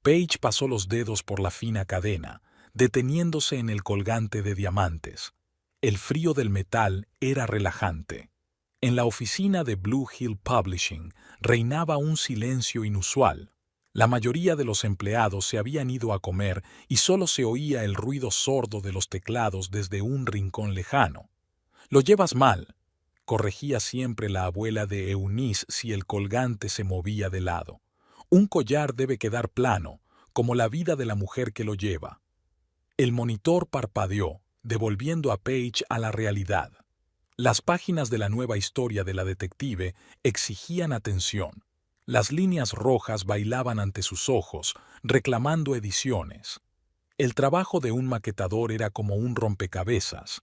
Paige pasó los dedos por la fina cadena, deteniéndose en el colgante de diamantes. El frío del metal era relajante. En la oficina de Blue Hill Publishing reinaba un silencio inusual. La mayoría de los empleados se habían ido a comer y solo se oía el ruido sordo de los teclados desde un rincón lejano. «Lo llevas mal», corregía siempre la abuela de Eunice si el colgante se movía de lado. «Un collar debe quedar plano, como la vida de la mujer que lo lleva». El monitor parpadeó, devolviendo a Paige a la realidad. Las páginas de la nueva historia de la detective exigían atención. Las líneas rojas bailaban ante sus ojos, reclamando ediciones. El trabajo de un maquetador era como un rompecabezas.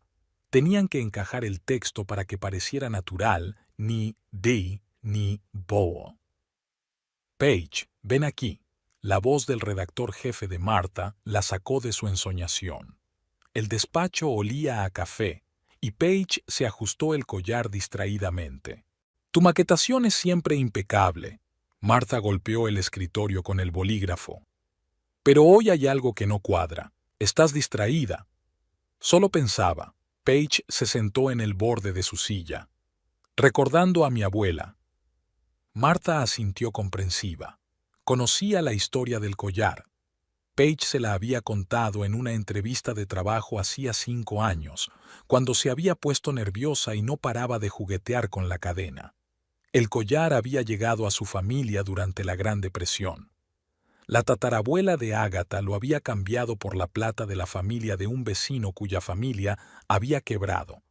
Tenían que encajar el texto para que pareciera natural, ni Dee ni Bow. «Paige, ven aquí». La voz del redactor jefe de Martha la sacó de su ensoñación. El despacho olía a café, y Paige se ajustó el collar distraídamente. «Tu maquetación es siempre impecable». Martha golpeó el escritorio con el bolígrafo. «Pero hoy hay algo que no cuadra. Estás distraída». Solo pensaba. Paige se sentó en el borde de su silla. «Recordando a mi abuela». Martha asintió comprensiva. Conocía la historia del collar. Paige se la había contado en una entrevista de trabajo hacía 5 años, cuando se había puesto nerviosa y no paraba de juguetear con la cadena. El collar había llegado a su familia durante la Gran Depresión. La tatarabuela de Agatha lo había cambiado por la plata de la familia de un vecino cuya familia había quebrado.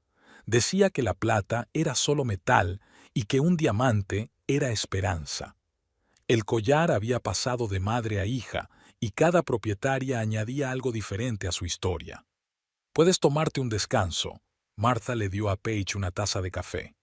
Decía que la plata era solo metal y que un diamante era esperanza. El collar había pasado de madre a hija y cada propietaria añadía algo diferente a su historia. «Puedes tomarte un descanso». Martha le dio a Paige una taza de café.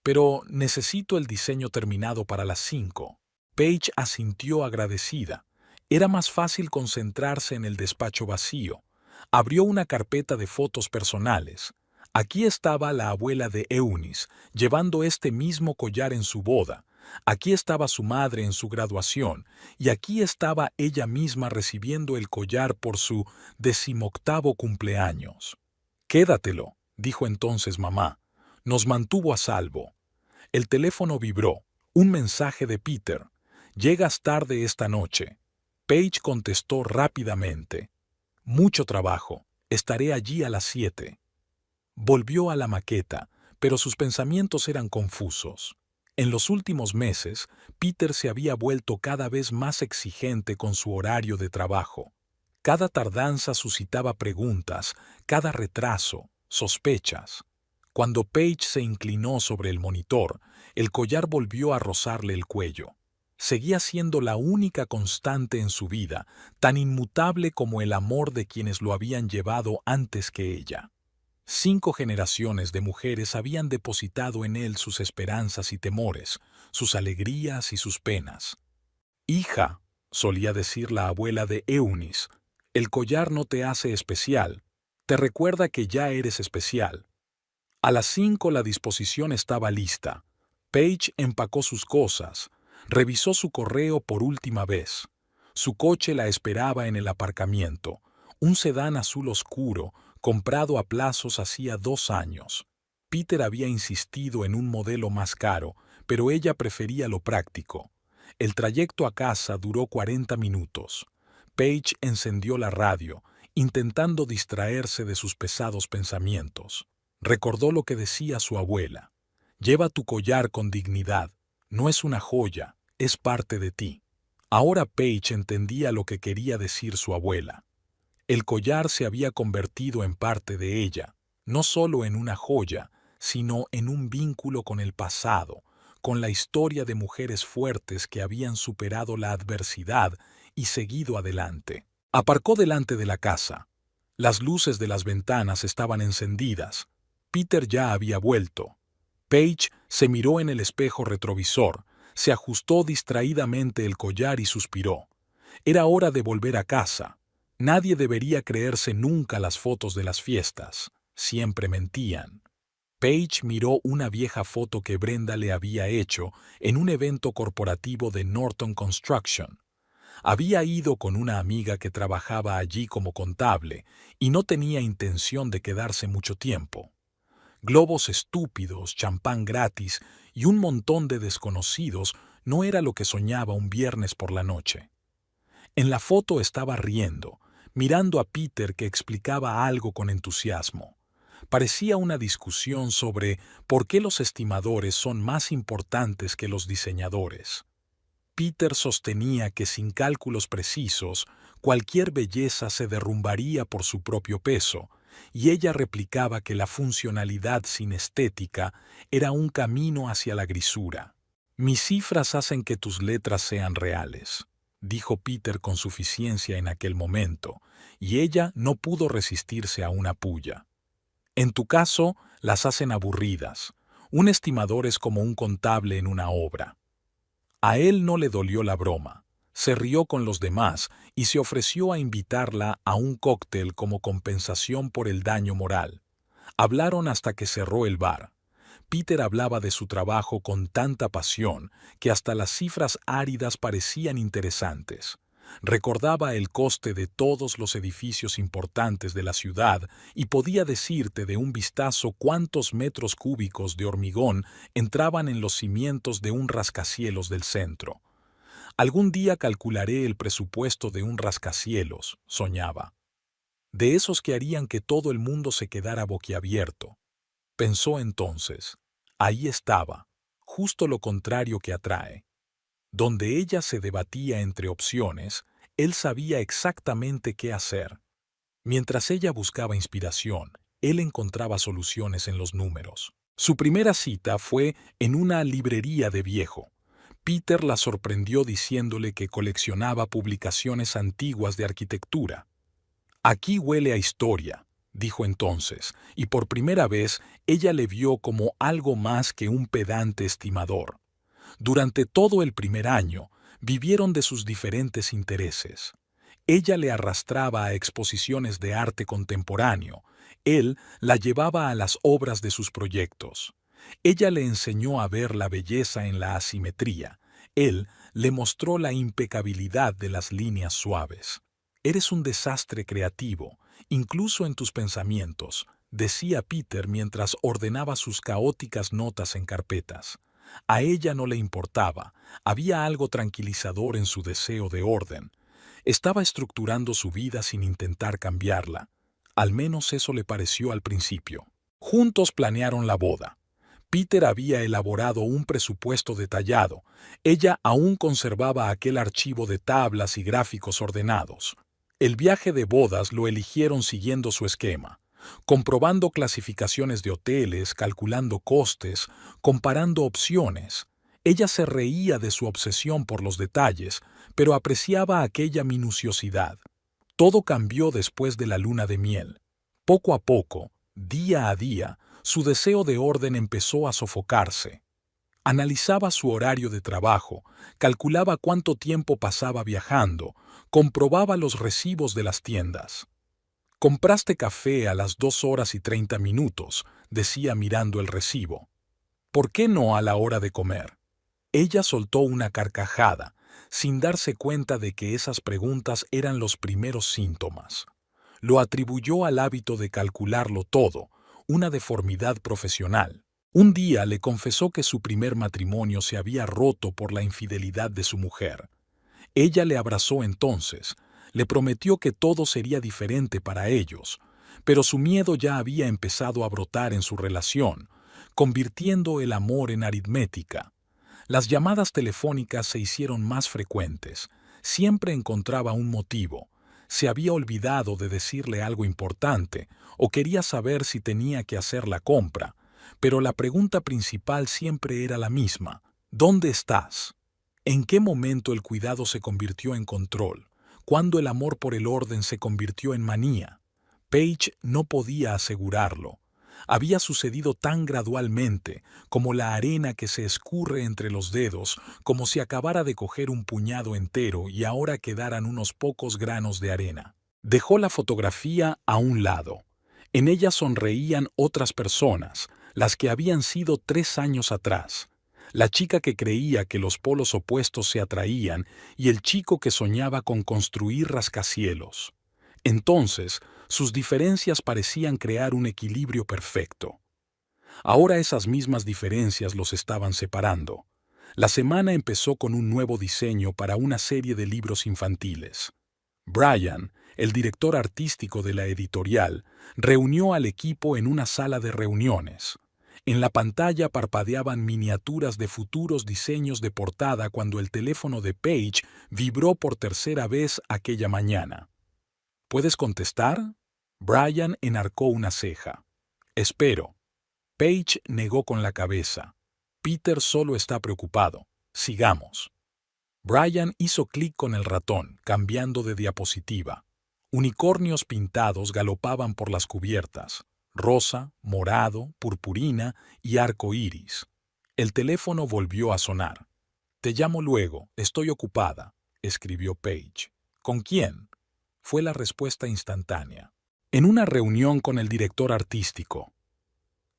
«Pero necesito el diseño terminado para las 5». Paige asintió agradecida. Era más fácil concentrarse en el despacho vacío. Abrió una carpeta de fotos personales. Aquí estaba la abuela de Eunice, llevando este mismo collar en su boda. Aquí estaba su madre en su graduación, y aquí estaba ella misma recibiendo el collar por su 18º cumpleaños. «Quédatelo», dijo entonces mamá. Nos mantuvo a salvo. El teléfono vibró. Un mensaje de Peter. «Llegas tarde esta noche». Paige contestó rápidamente. «Mucho trabajo. Estaré allí a las 7». Volvió a la maqueta, pero sus pensamientos eran confusos. En los últimos meses, Peter se había vuelto cada vez más exigente con su horario de trabajo. Cada tardanza suscitaba preguntas, cada retraso, sospechas. Cuando Paige se inclinó sobre el monitor, el collar volvió a rozarle el cuello. Seguía siendo la única constante en su vida, tan inmutable como el amor de quienes lo habían llevado antes que ella. 5 generaciones de mujeres habían depositado en él sus esperanzas y temores, sus alegrías y sus penas. «Hija», solía decir la abuela de Eunice, «el collar no te hace especial, te recuerda que ya eres especial». A las 5 la disposición estaba lista. Paige empacó sus cosas, revisó su correo por última vez. Su coche la esperaba en el aparcamiento, un sedán azul oscuro, comprado a plazos hacía 2 años. Peter había insistido en un modelo más caro, pero ella prefería lo práctico. El trayecto a casa duró 40 minutos. Paige encendió la radio, intentando distraerse de sus pesados pensamientos. Recordó lo que decía su abuela. «Lleva tu collar con dignidad. No es una joya, es parte de ti». Ahora Paige entendía lo que quería decir su abuela. El collar se había convertido en parte de ella, no solo en una joya, sino en un vínculo con el pasado, con la historia de mujeres fuertes que habían superado la adversidad y seguido adelante. Aparcó delante de la casa. Las luces de las ventanas estaban encendidas. Peter ya había vuelto. Paige se miró en el espejo retrovisor, se ajustó distraídamente el collar y suspiró. Era hora de volver a casa. Nadie debería creerse nunca las fotos de las fiestas. Siempre mentían. Paige miró una vieja foto que Brenda le había hecho en un evento corporativo de Norton Construction. Había ido con una amiga que trabajaba allí como contable y no tenía intención de quedarse mucho tiempo. Globos estúpidos, champán gratis y un montón de desconocidos no era lo que soñaba un viernes por la noche. En la foto estaba riendo, mirando a Peter que explicaba algo con entusiasmo. Parecía una discusión sobre por qué los estimadores son más importantes que los diseñadores. Peter sostenía que sin cálculos precisos, cualquier belleza se derrumbaría por su propio peso, y ella replicaba que la funcionalidad sin estética era un camino hacia la grisura. Mis cifras hacen que tus letras sean reales, dijo Peter con suficiencia en aquel momento, y ella no pudo resistirse a una pulla. En tu caso, las hacen aburridas. Un estimador es como un contable en una obra. A él no le dolió la broma. Se rió con los demás y se ofreció a invitarla a un cóctel como compensación por el daño moral. Hablaron hasta que cerró el bar. Peter hablaba de su trabajo con tanta pasión que hasta las cifras áridas parecían interesantes. Recordaba el coste de todos los edificios importantes de la ciudad y podía decirte de un vistazo cuántos metros cúbicos de hormigón entraban en los cimientos de un rascacielos del centro. Algún día calcularé el presupuesto de un rascacielos, soñaba. De esos que harían que todo el mundo se quedara boquiabierto. Pensó entonces. Ahí estaba, justo lo contrario que atrae. Donde ella se debatía entre opciones, él sabía exactamente qué hacer. Mientras ella buscaba inspiración, él encontraba soluciones en los números. Su primera cita fue en una librería de viejo. Peter la sorprendió diciéndole que coleccionaba publicaciones antiguas de arquitectura. Aquí huele a historia, dijo entonces, y por primera vez ella le vio como algo más que un pedante estimador. Durante todo el primer año, vivieron de sus diferentes intereses. Ella le arrastraba a exposiciones de arte contemporáneo, él la llevaba a las obras de sus proyectos. Ella le enseñó a ver la belleza en la asimetría, él le mostró la impecabilidad de las líneas suaves. Eres un desastre creativo, incluso en tus pensamientos, decía Peter mientras ordenaba sus caóticas notas en carpetas. A ella no le importaba, había algo tranquilizador en su deseo de orden. Estaba estructurando su vida sin intentar cambiarla. Al menos eso le pareció al principio. Juntos planearon la boda. Peter había elaborado un presupuesto detallado. Ella aún conservaba aquel archivo de tablas y gráficos ordenados. El viaje de bodas lo eligieron siguiendo su esquema, comprobando clasificaciones de hoteles, calculando costes, comparando opciones. Ella se reía de su obsesión por los detalles, pero apreciaba aquella minuciosidad. Todo cambió después de la luna de miel. Poco a poco, día a día, su deseo de orden empezó a sofocarse. Analizaba su horario de trabajo, calculaba cuánto tiempo pasaba viajando, comprobaba los recibos de las tiendas. «Compraste café a las 2:30, decía mirando el recibo. «¿Por qué no a la hora de comer?» Ella soltó una carcajada, sin darse cuenta de que esas preguntas eran los primeros síntomas. Lo atribuyó al hábito de calcularlo todo, una deformidad profesional. Un día le confesó que su primer matrimonio se había roto por la infidelidad de su mujer. Ella le abrazó entonces, le prometió que todo sería diferente para ellos, pero su miedo ya había empezado a brotar en su relación, convirtiendo el amor en aritmética. Las llamadas telefónicas se hicieron más frecuentes, siempre encontraba un motivo. Se había olvidado de decirle algo importante o quería saber si tenía que hacer la compra, pero la pregunta principal siempre era la misma: ¿dónde estás? ¿En qué momento el cuidado se convirtió en control? ¿Cuándo el amor por el orden se convirtió en manía? Paige no podía asegurarlo. Había sucedido tan gradualmente, como la arena que se escurre entre los dedos, como si acabara de coger un puñado entero y ahora quedaran unos pocos granos de arena. Dejó la fotografía a un lado. En ella sonreían otras personas, las que habían sido 3 años atrás. la chica que creía que los polos opuestos se atraían y el chico que soñaba con construir rascacielos. Entonces, sus diferencias parecían crear un equilibrio perfecto. Ahora esas mismas diferencias los estaban separando. La semana empezó con un nuevo diseño para una serie de libros infantiles. Brian, el director artístico de la editorial, reunió al equipo en una sala de reuniones. En la pantalla parpadeaban miniaturas de futuros diseños de portada cuando el teléfono de Paige vibró por tercera vez aquella mañana. ¿Puedes contestar? Brian enarcó una ceja. Espero. Paige negó con la cabeza. Peter solo está preocupado. Sigamos. Brian hizo clic con el ratón, cambiando de diapositiva. Unicornios pintados galopaban por las cubiertas. Rosa, morado, purpurina y arco iris. El teléfono volvió a sonar. «Te llamo luego, estoy ocupada», escribió Paige. «¿Con quién?», fue la respuesta instantánea. «En una reunión con el director artístico».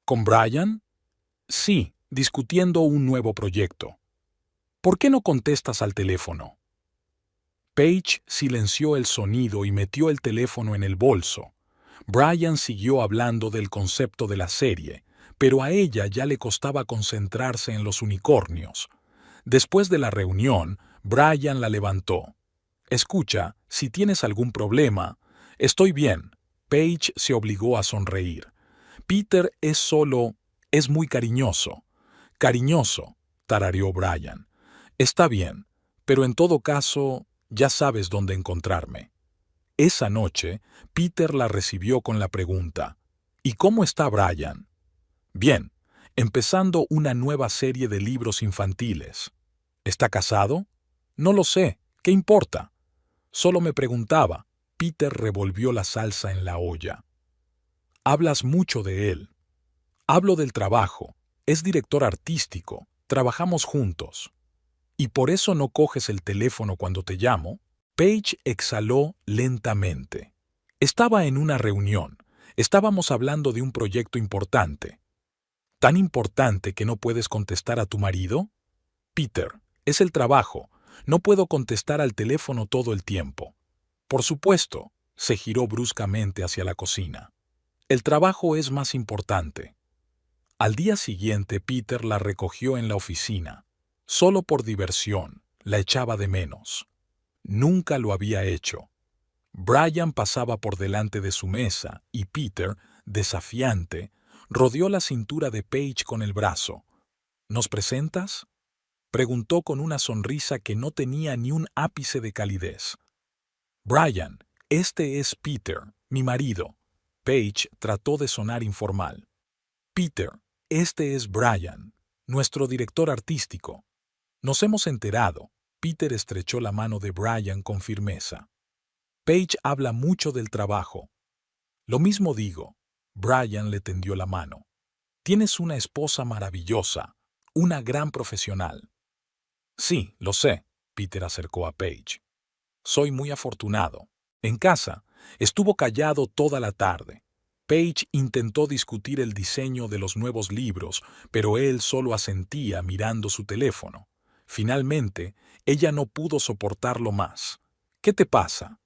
«¿Con Brian?» «Sí, discutiendo un nuevo proyecto». «¿Por qué no contestas al teléfono?». Paige silenció el sonido y metió el teléfono en el bolso. Brian siguió hablando del concepto de la serie, pero a ella ya le costaba concentrarse en los unicornios. Después de la reunión, Brian la levantó. «Escucha, si tienes algún problema...». «Estoy bien». Paige se obligó a sonreír. «Peter es muy cariñoso». «Cariñoso», tarareó Brian. «Está bien, pero en todo caso, ya sabes dónde encontrarme». Esa noche, Peter la recibió con la pregunta: «¿Y cómo está Brian?». «Bien, empezando una nueva serie de libros infantiles». «¿Está casado?». «No lo sé, ¿qué importa?». «Solo me preguntaba». Peter revolvió la salsa en la olla. «Hablas mucho de él». «Hablo del trabajo. Es director artístico. Trabajamos juntos». «¿Y por eso no coges el teléfono cuando te llamo?». Paige exhaló lentamente. «Estaba en una reunión. Estábamos hablando de un proyecto importante». «¿Tan importante que no puedes contestar a tu marido?». «Peter, es el trabajo. No puedo contestar al teléfono todo el tiempo». «Por supuesto», se giró bruscamente hacia la cocina. «El trabajo es más importante». Al día siguiente, Peter la recogió en la oficina. Solo por diversión, la echaba de menos. Nunca lo había hecho. Brian pasaba por delante de su mesa y Peter, desafiante, rodeó la cintura de Paige con el brazo. «¿Nos presentas?», preguntó con una sonrisa que no tenía ni un ápice de calidez. «Brian, este es Peter, mi marido». Paige trató de sonar informal. «Peter, este es Brian, nuestro director artístico». «Nos hemos enterado». Peter estrechó la mano de Brian con firmeza. «Paige habla mucho del trabajo». «Lo mismo digo». Brian le tendió la mano. «Tienes una esposa maravillosa, una gran profesional». «Sí, lo sé», Peter acercó a Paige. «Soy muy afortunado. En casa, estuvo callado toda la tarde». Paige intentó discutir el diseño de los nuevos libros, pero él solo asentía mirando su teléfono. Finalmente, ella no pudo soportarlo más. «¿Qué te pasa?».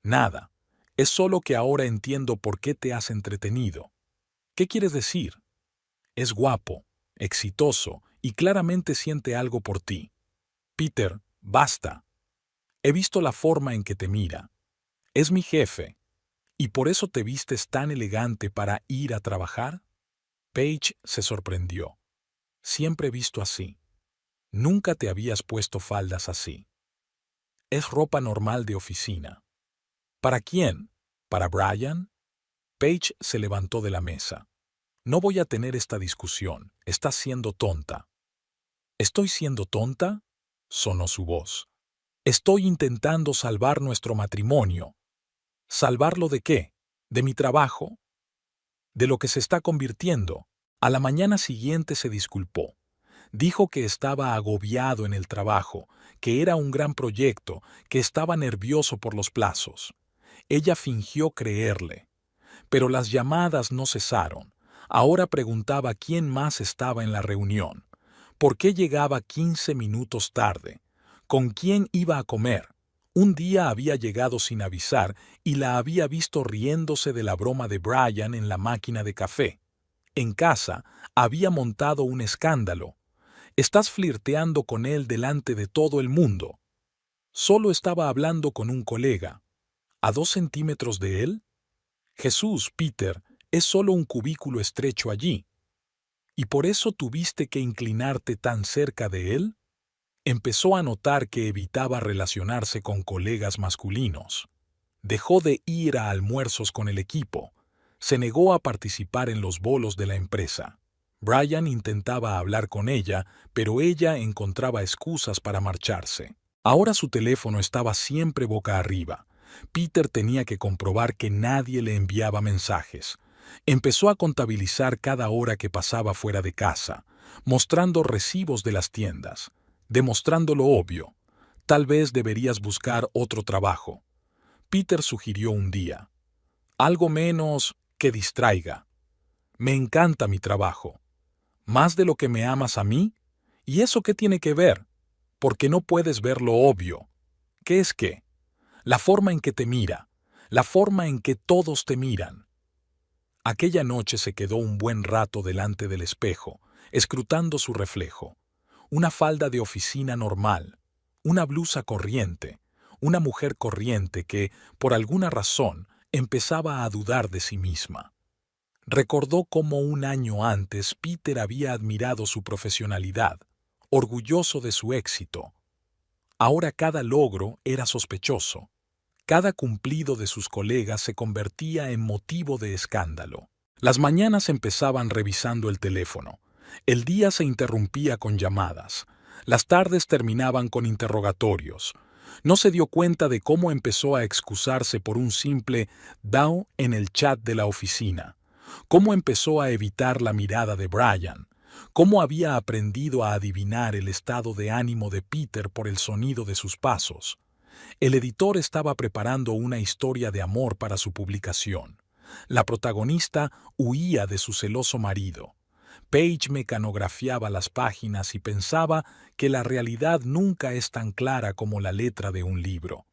«Nada. Es solo que ahora entiendo por qué te has entretenido». «¿Qué quieres decir?». «Es guapo, exitoso y claramente siente algo por ti». «Peter, basta. He visto la forma en que te mira. Es mi jefe. ¿Y por eso te vistes tan elegante para ir a trabajar?». Paige se sorprendió. «Siempre he visto así». «Nunca te habías puesto faldas así». «Es ropa normal de oficina». «¿Para quién? ¿Para Brian?». Paige se levantó de la mesa. «No voy a tener esta discusión. Estás siendo tonta». «¿Estoy siendo tonta?», sonó su voz. «Estoy intentando salvar nuestro matrimonio». «¿Salvarlo de qué? ¿De mi trabajo?». «De lo que se está convirtiendo». A la mañana siguiente se disculpó. Dijo que estaba agobiado en el trabajo, que era un gran proyecto, que estaba nervioso por los plazos. Ella fingió creerle. Pero las llamadas no cesaron. Ahora preguntaba quién más estaba en la reunión. ¿Por qué llegaba 15 minutos tarde? ¿Con quién iba a comer? Un día había llegado sin avisar y la había visto riéndose de la broma de Brian en la máquina de café. En casa había montado un escándalo. Estás flirteando con él delante de todo el mundo. Solo estaba hablando con un colega. ¿A 2 centímetros de él? Jesús, Peter, es solo un cubículo estrecho allí. ¿Y por eso tuviste que inclinarte tan cerca de él? Empezó a notar que evitaba relacionarse con colegas masculinos. Dejó de ir a almuerzos con el equipo. Se negó a participar en los bolos de la empresa. Brian intentaba hablar con ella, pero ella encontraba excusas para marcharse. Ahora su teléfono estaba siempre boca arriba. Peter tenía que comprobar que nadie le enviaba mensajes. Empezó a contabilizar cada hora que pasaba fuera de casa, mostrando recibos de las tiendas, demostrando lo obvio. Tal vez deberías buscar otro trabajo. Peter sugirió un día. Algo menos que distraiga. Me encanta mi trabajo. ¿Más de lo que me amas a mí? ¿Y eso qué tiene que ver? Porque no puedes ver lo obvio. ¿Qué es qué? La forma en que te mira, la forma en que todos te miran. Aquella noche se quedó un buen rato delante del espejo, escrutando su reflejo. Una falda de oficina normal, una blusa corriente, una mujer corriente que, por alguna razón, empezaba a dudar de sí misma. Recordó cómo un año antes Peter había admirado su profesionalidad, orgulloso de su éxito. Ahora cada logro era sospechoso. Cada cumplido de sus colegas se convertía en motivo de escándalo. Las mañanas empezaban revisando el teléfono. El día se interrumpía con llamadas. Las tardes terminaban con interrogatorios. No se dio cuenta de cómo empezó a excusarse por un simple "dao" en el chat de la oficina. Cómo empezó a evitar la mirada de Brian. Cómo había aprendido a adivinar el estado de ánimo de Peter por el sonido de sus pasos. El editor estaba preparando una historia de amor para su publicación. La protagonista huía de su celoso marido. Paige mecanografiaba las páginas y pensaba que la realidad nunca es tan clara como la letra de un libro.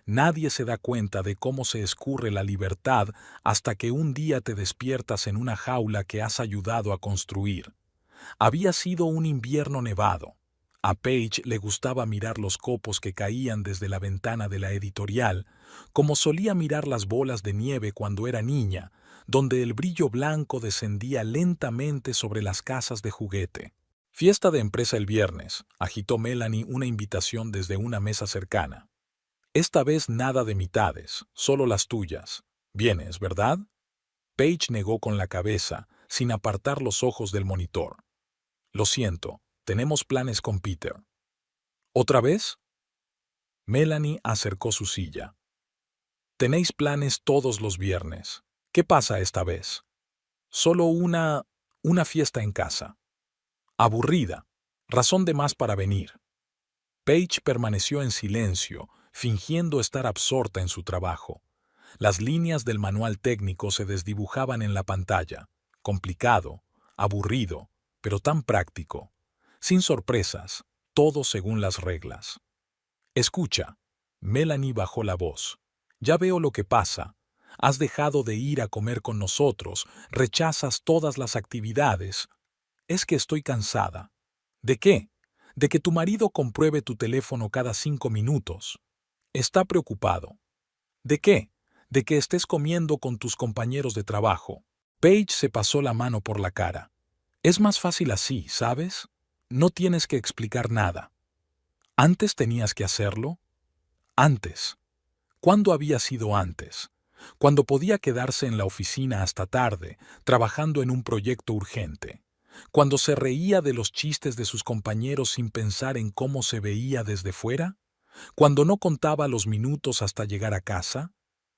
Nadie se da cuenta de cómo se escurre la libertad hasta que un día te despiertas en una jaula que has ayudado a construir. Había sido un invierno nevado. A Paige le gustaba mirar los copos que caían desde la ventana de la editorial, como solía mirar las bolas de nieve cuando era niña, donde el brillo blanco descendía lentamente sobre las casas de juguete. Fiesta de empresa el viernes, agitó Melanie una invitación desde una mesa cercana. Esta vez nada de mitades, solo las tuyas. ¿Vienes, verdad? Paige negó con la cabeza, sin apartar los ojos del monitor. Lo siento. Tenemos planes con Peter. ¿Otra vez? Melanie acercó su silla. Tenéis planes todos los viernes. ¿Qué pasa esta vez? Solo una fiesta en casa. Aburrida. Razón de más para venir. Paige permaneció en silencio, fingiendo estar absorta en su trabajo. Las líneas del manual técnico se desdibujaban en la pantalla. Complicado, aburrido, pero tan práctico. Sin sorpresas, todo según las reglas. Escucha, Melanie bajó la voz. Ya veo lo que pasa. Has dejado de ir a comer con nosotros, rechazas todas las actividades. Es que estoy cansada. ¿De qué? De que tu marido compruebe tu teléfono cada 5 minutos. Está preocupado. ¿De qué? De que estés comiendo con tus compañeros de trabajo. Paige se pasó la mano por la cara. Es más fácil así, ¿sabes? No tienes que explicar nada. ¿Antes tenías que hacerlo? Antes. ¿Cuándo había sido antes? Cuando podía quedarse en la oficina hasta tarde, trabajando en un proyecto urgente. Cuando se reía de los chistes de sus compañeros sin pensar en cómo se veía desde fuera. Cuando no contaba los minutos hasta llegar a casa.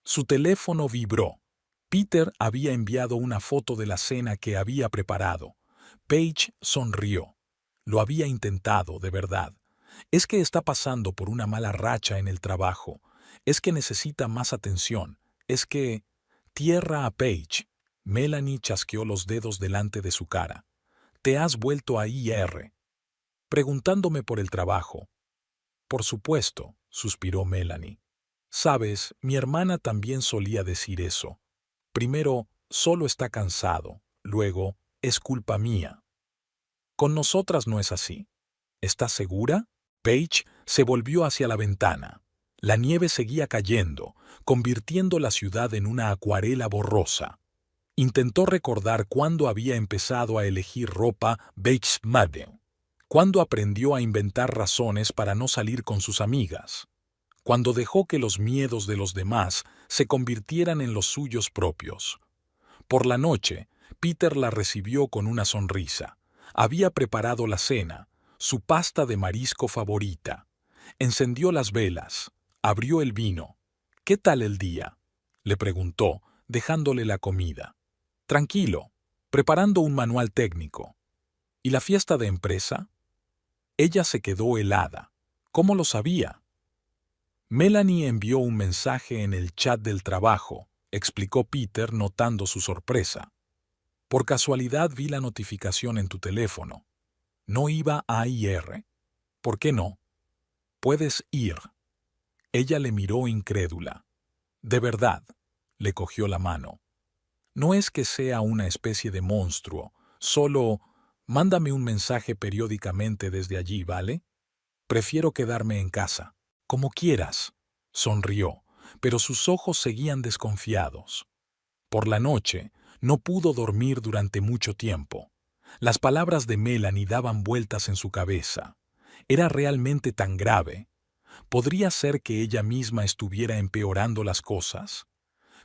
Su teléfono vibró. Peter había enviado una foto de la cena que había preparado. Paige sonrió. Lo había intentado, de verdad. Es que está pasando por una mala racha en el trabajo. Es que necesita más atención. Es que... Tierra a Paige. Melanie chasqueó los dedos delante de su cara. Te has vuelto a IR. preguntándome por el trabajo. Por supuesto, suspiró Melanie. Sabes, mi hermana también solía decir eso. Primero, solo está cansado. Luego, es culpa mía. Con nosotras no es así. ¿Estás segura? Paige se volvió hacia la ventana. La nieve seguía cayendo, convirtiendo la ciudad en una acuarela borrosa. Intentó recordar cuándo había empezado a elegir ropa Bates Madden, cuándo aprendió a inventar razones para no salir con sus amigas, cuando dejó que los miedos de los demás se convirtieran en los suyos propios. Por la noche, Peter la recibió con una sonrisa. Había preparado la cena, su pasta de marisco favorita. Encendió las velas, abrió el vino. ¿Qué tal el día?, le preguntó, dejándole la comida. Tranquilo, preparando un manual técnico. ¿Y la fiesta de empresa? Ella se quedó helada. ¿Cómo lo sabía? Melanie envió un mensaje en el chat del trabajo, explicó Peter notando su sorpresa. Por casualidad vi la notificación en tu teléfono. ¿No iba a ir? ¿Por qué no? Puedes ir. Ella le miró incrédula. De verdad, le cogió la mano. No es que sea una especie de monstruo, solo mándame un mensaje periódicamente desde allí, ¿vale? Prefiero quedarme en casa. Como quieras. Sonrió, pero sus ojos seguían desconfiados. Por la noche, no pudo dormir durante mucho tiempo. Las palabras de Melanie daban vueltas en su cabeza. ¿Era realmente tan grave? ¿Podría ser que ella misma estuviera empeorando las cosas?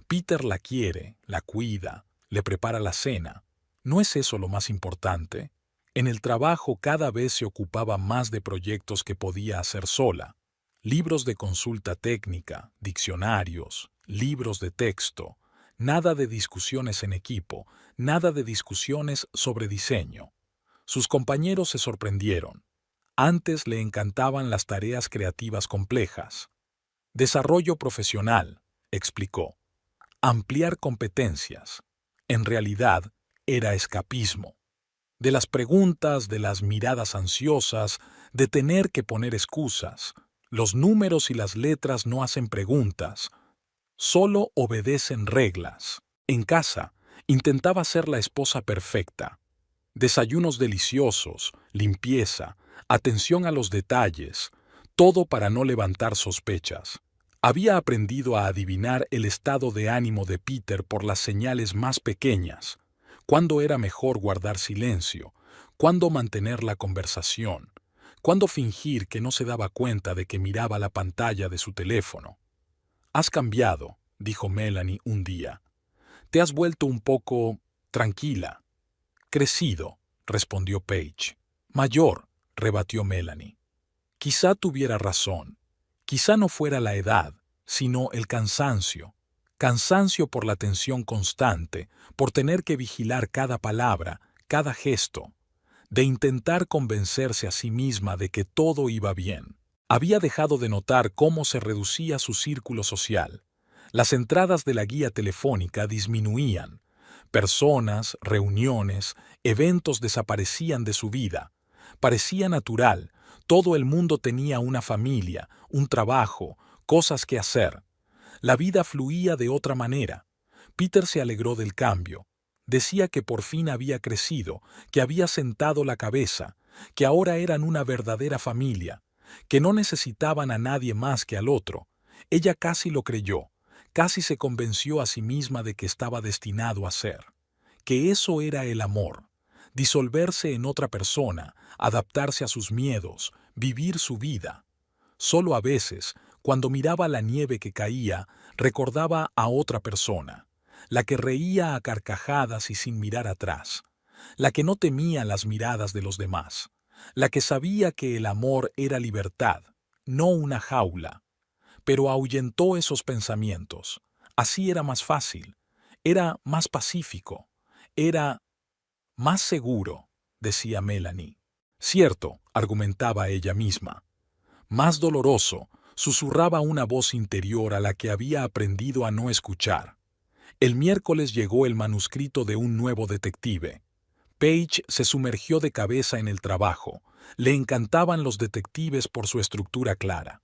Peter la quiere, la cuida, le prepara la cena. ¿No es eso lo más importante? En el trabajo cada vez se ocupaba más de proyectos que podía hacer sola. Libros de consulta técnica, diccionarios, libros de texto. Nada de discusiones en equipo, nada de discusiones sobre diseño. Sus compañeros se sorprendieron. Antes le encantaban las tareas creativas complejas. Desarrollo profesional, explicó. Ampliar competencias. En realidad, era escapismo. De las preguntas, de las miradas ansiosas, de tener que poner excusas. Los números y las letras no hacen preguntas, solo obedecen reglas. En casa, intentaba ser la esposa perfecta. Desayunos deliciosos, limpieza, atención a los detalles, todo para no levantar sospechas. Había aprendido a adivinar el estado de ánimo de Peter por las señales más pequeñas, cuándo era mejor guardar silencio, cuándo mantener la conversación, cuándo fingir que no se daba cuenta de que miraba la pantalla de su teléfono. «Has cambiado», dijo Melanie un día. «Te has vuelto un poco tranquila». «Crecido», respondió Paige. «Mayor», rebatió Melanie. Quizá tuviera razón. Quizá no fuera la edad, sino el cansancio. Cansancio por la tensión constante, por tener que vigilar cada palabra, cada gesto, de intentar convencerse a sí misma de que todo iba bien. Había dejado de notar cómo se reducía su círculo social. Las entradas de la guía telefónica disminuían. Personas, reuniones, eventos desaparecían de su vida. Parecía natural. Todo el mundo tenía una familia, un trabajo, cosas que hacer. La vida fluía de otra manera. Peter se alegró del cambio. Decía que por fin había crecido, que había sentado la cabeza, que ahora eran una verdadera familia, que no necesitaban a nadie más que al otro. Ella casi lo creyó, casi se convenció a sí misma de que estaba destinado a ser, que eso era el amor, disolverse en otra persona, adaptarse a sus miedos, vivir su vida. Solo a veces, cuando miraba la nieve que caía, recordaba a otra persona, la que reía a carcajadas y sin mirar atrás, la que no temía las miradas de los demás, la que sabía que el amor era libertad, no una jaula. Pero ahuyentó esos pensamientos. Así era más fácil, era más pacífico, era más seguro, decía Melanie. Cierto, argumentaba ella misma. Más doloroso, susurraba una voz interior a la que había aprendido a no escuchar. El miércoles llegó el manuscrito de un nuevo detective. Paige se sumergió de cabeza en el trabajo. Le encantaban los detectives por su estructura clara.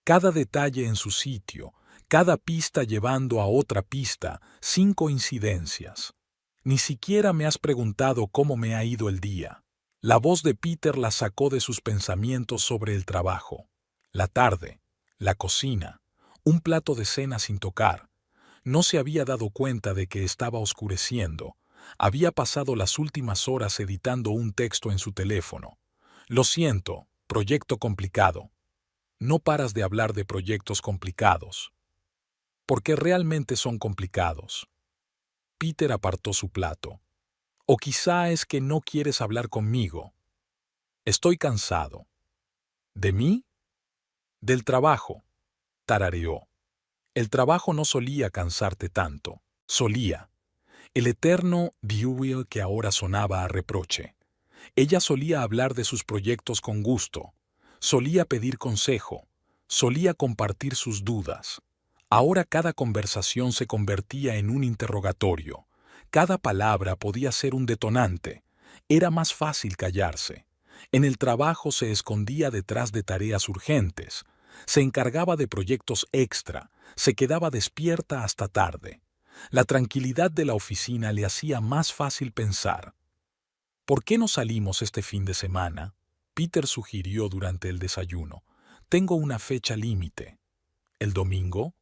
Cada detalle en su sitio, cada pista llevando a otra pista, sin coincidencias. Ni siquiera me has preguntado cómo me ha ido el día. La voz de Peter la sacó de sus pensamientos sobre el trabajo. La tarde, la cocina, un plato de cena sin tocar. No se había dado cuenta de que estaba oscureciendo. Había pasado las últimas horas editando un texto en su teléfono. Lo siento, proyecto complicado. No paras de hablar de proyectos complicados. Porque realmente son complicados. Peter apartó su plato. O quizá es que no quieres hablar conmigo. Estoy cansado. ¿De mí? Del trabajo, tarareó. El trabajo no solía cansarte tanto. Solía. El eterno Dewey que ahora sonaba a reproche. Ella solía hablar de sus proyectos con gusto. Solía pedir consejo. Solía compartir sus dudas. Ahora cada conversación se convertía en un interrogatorio. Cada palabra podía ser un detonante. Era más fácil callarse. En el trabajo se escondía detrás de tareas urgentes. Se encargaba de proyectos extra. Se quedaba despierta hasta tarde. La tranquilidad de la oficina le hacía más fácil pensar. ¿Por qué no salimos este fin de semana? Peter sugirió durante el desayuno. Tengo una fecha límite. ¿El domingo?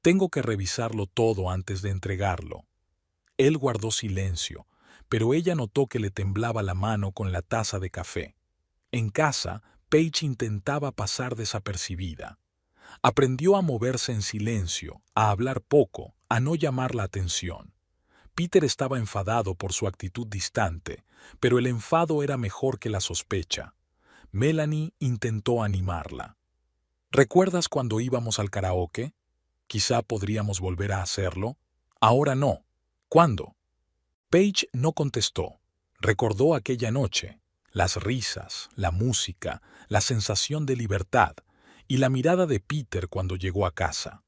Tengo que revisarlo todo antes de entregarlo. Él guardó silencio, pero ella notó que le temblaba la mano con la taza de café. En casa, Paige intentaba pasar desapercibida. Aprendió a moverse en silencio, a hablar poco, a no llamar la atención. Peter estaba enfadado por su actitud distante, pero el enfado era mejor que la sospecha. Melanie intentó animarla. ¿Recuerdas cuando íbamos al karaoke? Quizá podríamos volver a hacerlo. Ahora no. ¿Cuándo? Paige no contestó. Recordó aquella noche, las risas, la música, la sensación de libertad y la mirada de Peter cuando llegó a casa.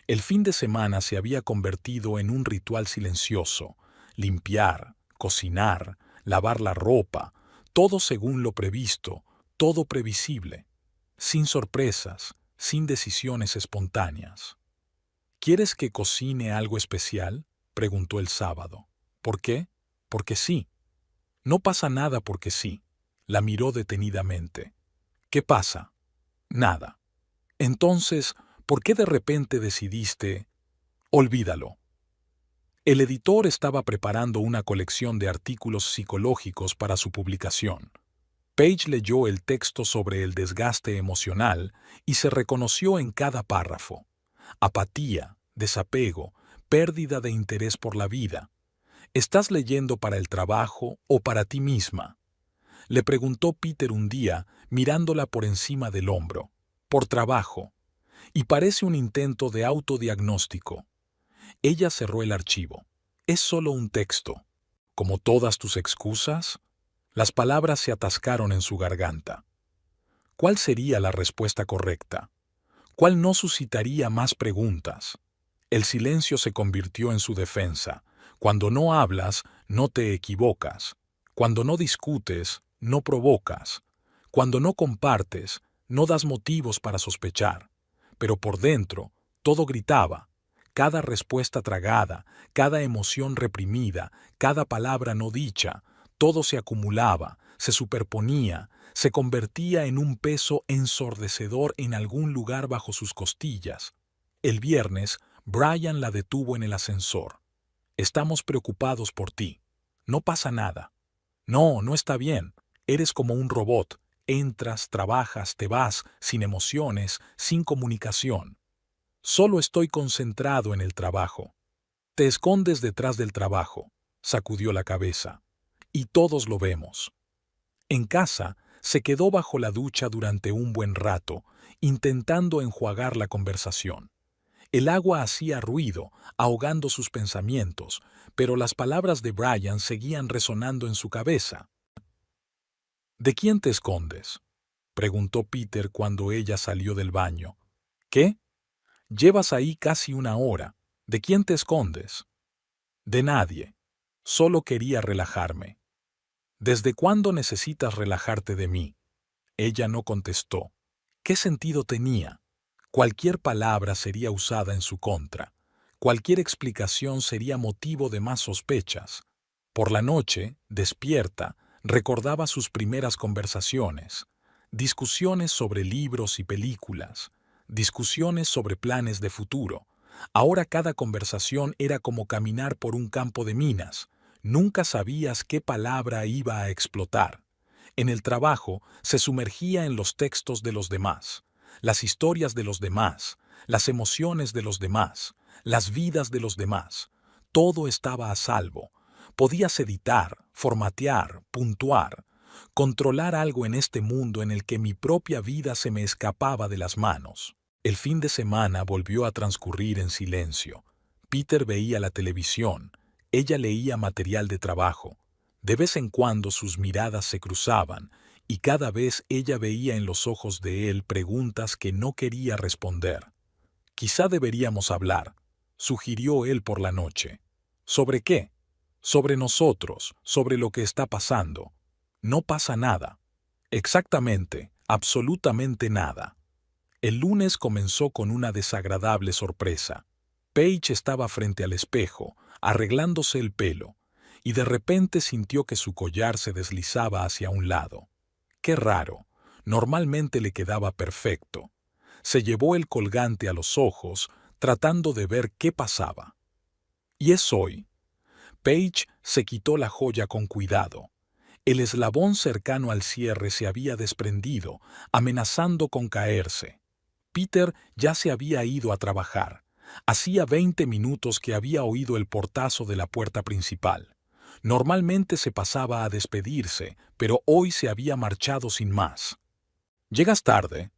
El fin de semana se había convertido en un ritual silencioso. Limpiar, cocinar, lavar la ropa, todo según lo previsto, todo previsible. Sin sorpresas, sin decisiones espontáneas. ¿Quieres que cocine algo especial? Preguntó el sábado. ¿Por qué? Porque sí. No pasa nada porque sí. La miró detenidamente. ¿Qué pasa? Nada. Entonces, ¿por qué de repente decidiste? Olvídalo. El editor estaba preparando una colección de artículos psicológicos para su publicación. Paige leyó el texto sobre el desgaste emocional y se reconoció en cada párrafo. Apatía, desapego, pérdida de interés por la vida. ¿Estás leyendo para el trabajo o para ti misma? Le preguntó Peter un día, mirándola por encima del hombro. Por trabajo. Y parece un intento de autodiagnóstico. Ella cerró el archivo. Es solo un texto. Como todas tus excusas, las palabras se atascaron en su garganta. ¿Cuál sería la respuesta correcta? ¿Cuál no suscitaría más preguntas? El silencio se convirtió en su defensa. Cuando no hablas, no te equivocas. Cuando no discutes, no provocas. Cuando no compartes, no das motivos para sospechar. Pero por dentro, todo gritaba. Cada respuesta tragada, cada emoción reprimida, cada palabra no dicha, todo se acumulaba, se superponía, se convertía en un peso ensordecedor en algún lugar bajo sus costillas. El viernes, Brian la detuvo en el ascensor. Estamos preocupados por ti. No pasa nada. No, no está bien. Eres como un robot. Entras, trabajas, te vas, sin emociones, sin comunicación. Solo estoy concentrado en el trabajo. Te escondes detrás del trabajo. Sacudió la cabeza. Y todos lo vemos. En casa, se quedó bajo la ducha durante un buen rato, intentando enjuagar la conversación. El agua hacía ruido, ahogando sus pensamientos, pero las palabras de Brian seguían resonando en su cabeza. ¿De quién te escondes?, preguntó Peter cuando ella salió del baño. ¿Qué? Llevas ahí casi una hora. ¿De quién te escondes? De nadie. Solo quería relajarme. ¿Desde cuándo necesitas relajarte de mí? Ella no contestó. ¿Qué sentido tenía? Cualquier palabra sería usada en su contra. Cualquier explicación sería motivo de más sospechas. Por la noche, despierta, recordaba sus primeras conversaciones, discusiones sobre libros y películas, discusiones sobre planes de futuro. Ahora cada conversación era como caminar por un campo de minas. Nunca sabías qué palabra iba a explotar. En el trabajo se sumergía en los textos de los demás, las historias de los demás, las emociones de los demás, las vidas de los demás. Todo estaba a salvo. Podías editar, formatear, puntuar, controlar algo en este mundo en el que mi propia vida se me escapaba de las manos. El fin de semana volvió a transcurrir en silencio. Peter veía la televisión, ella leía material de trabajo. De vez en cuando sus miradas se cruzaban, y cada vez ella veía en los ojos de él preguntas que no quería responder. Quizá deberíamos hablar, sugirió él por la noche. ¿Sobre qué? Sobre nosotros, sobre lo que está pasando. No pasa nada. Exactamente, absolutamente nada. El lunes comenzó con una desagradable sorpresa. Paige estaba frente al espejo, arreglándose el pelo, y de repente sintió que su collar se deslizaba hacia un lado. Qué raro, normalmente le quedaba perfecto. Se llevó el colgante a los ojos, tratando de ver qué pasaba. ¿Y es hoy? Paige se quitó la joya con cuidado. El eslabón cercano al cierre se había desprendido, amenazando con caerse. Peter ya se había ido a trabajar. Hacía 20 minutos que había oído el portazo de la puerta principal. Normalmente se pasaba a despedirse, pero hoy se había marchado sin más. «¿Llegas tarde?»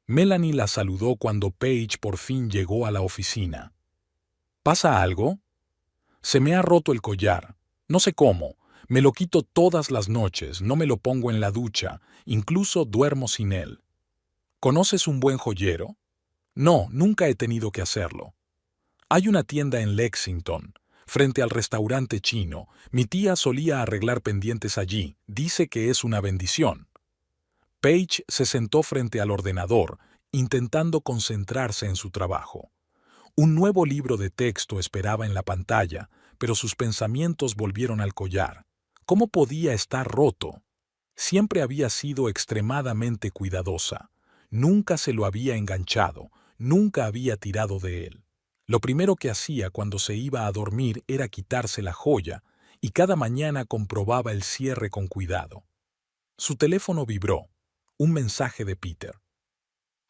Melanie la saludó cuando Paige por fin llegó a la oficina. «¿Pasa algo?» «Se me ha roto el collar. No sé cómo. Me lo quito todas las noches, no me lo pongo en la ducha, incluso duermo sin él». «¿Conoces un buen joyero?» «No, nunca he tenido que hacerlo». «Hay una tienda en Lexington, frente al restaurante chino. Mi tía solía arreglar pendientes allí. Dice que es una bendición». Paige se sentó frente al ordenador, intentando concentrarse en su trabajo. Un nuevo libro de texto esperaba en la pantalla, pero sus pensamientos volvieron al collar. ¿Cómo podía estar roto? Siempre había sido extremadamente cuidadosa. Nunca se lo había enganchado, nunca había tirado de él. Lo primero que hacía cuando se iba a dormir era quitarse la joya, y cada mañana comprobaba el cierre con cuidado. Su teléfono vibró. Un mensaje de Peter.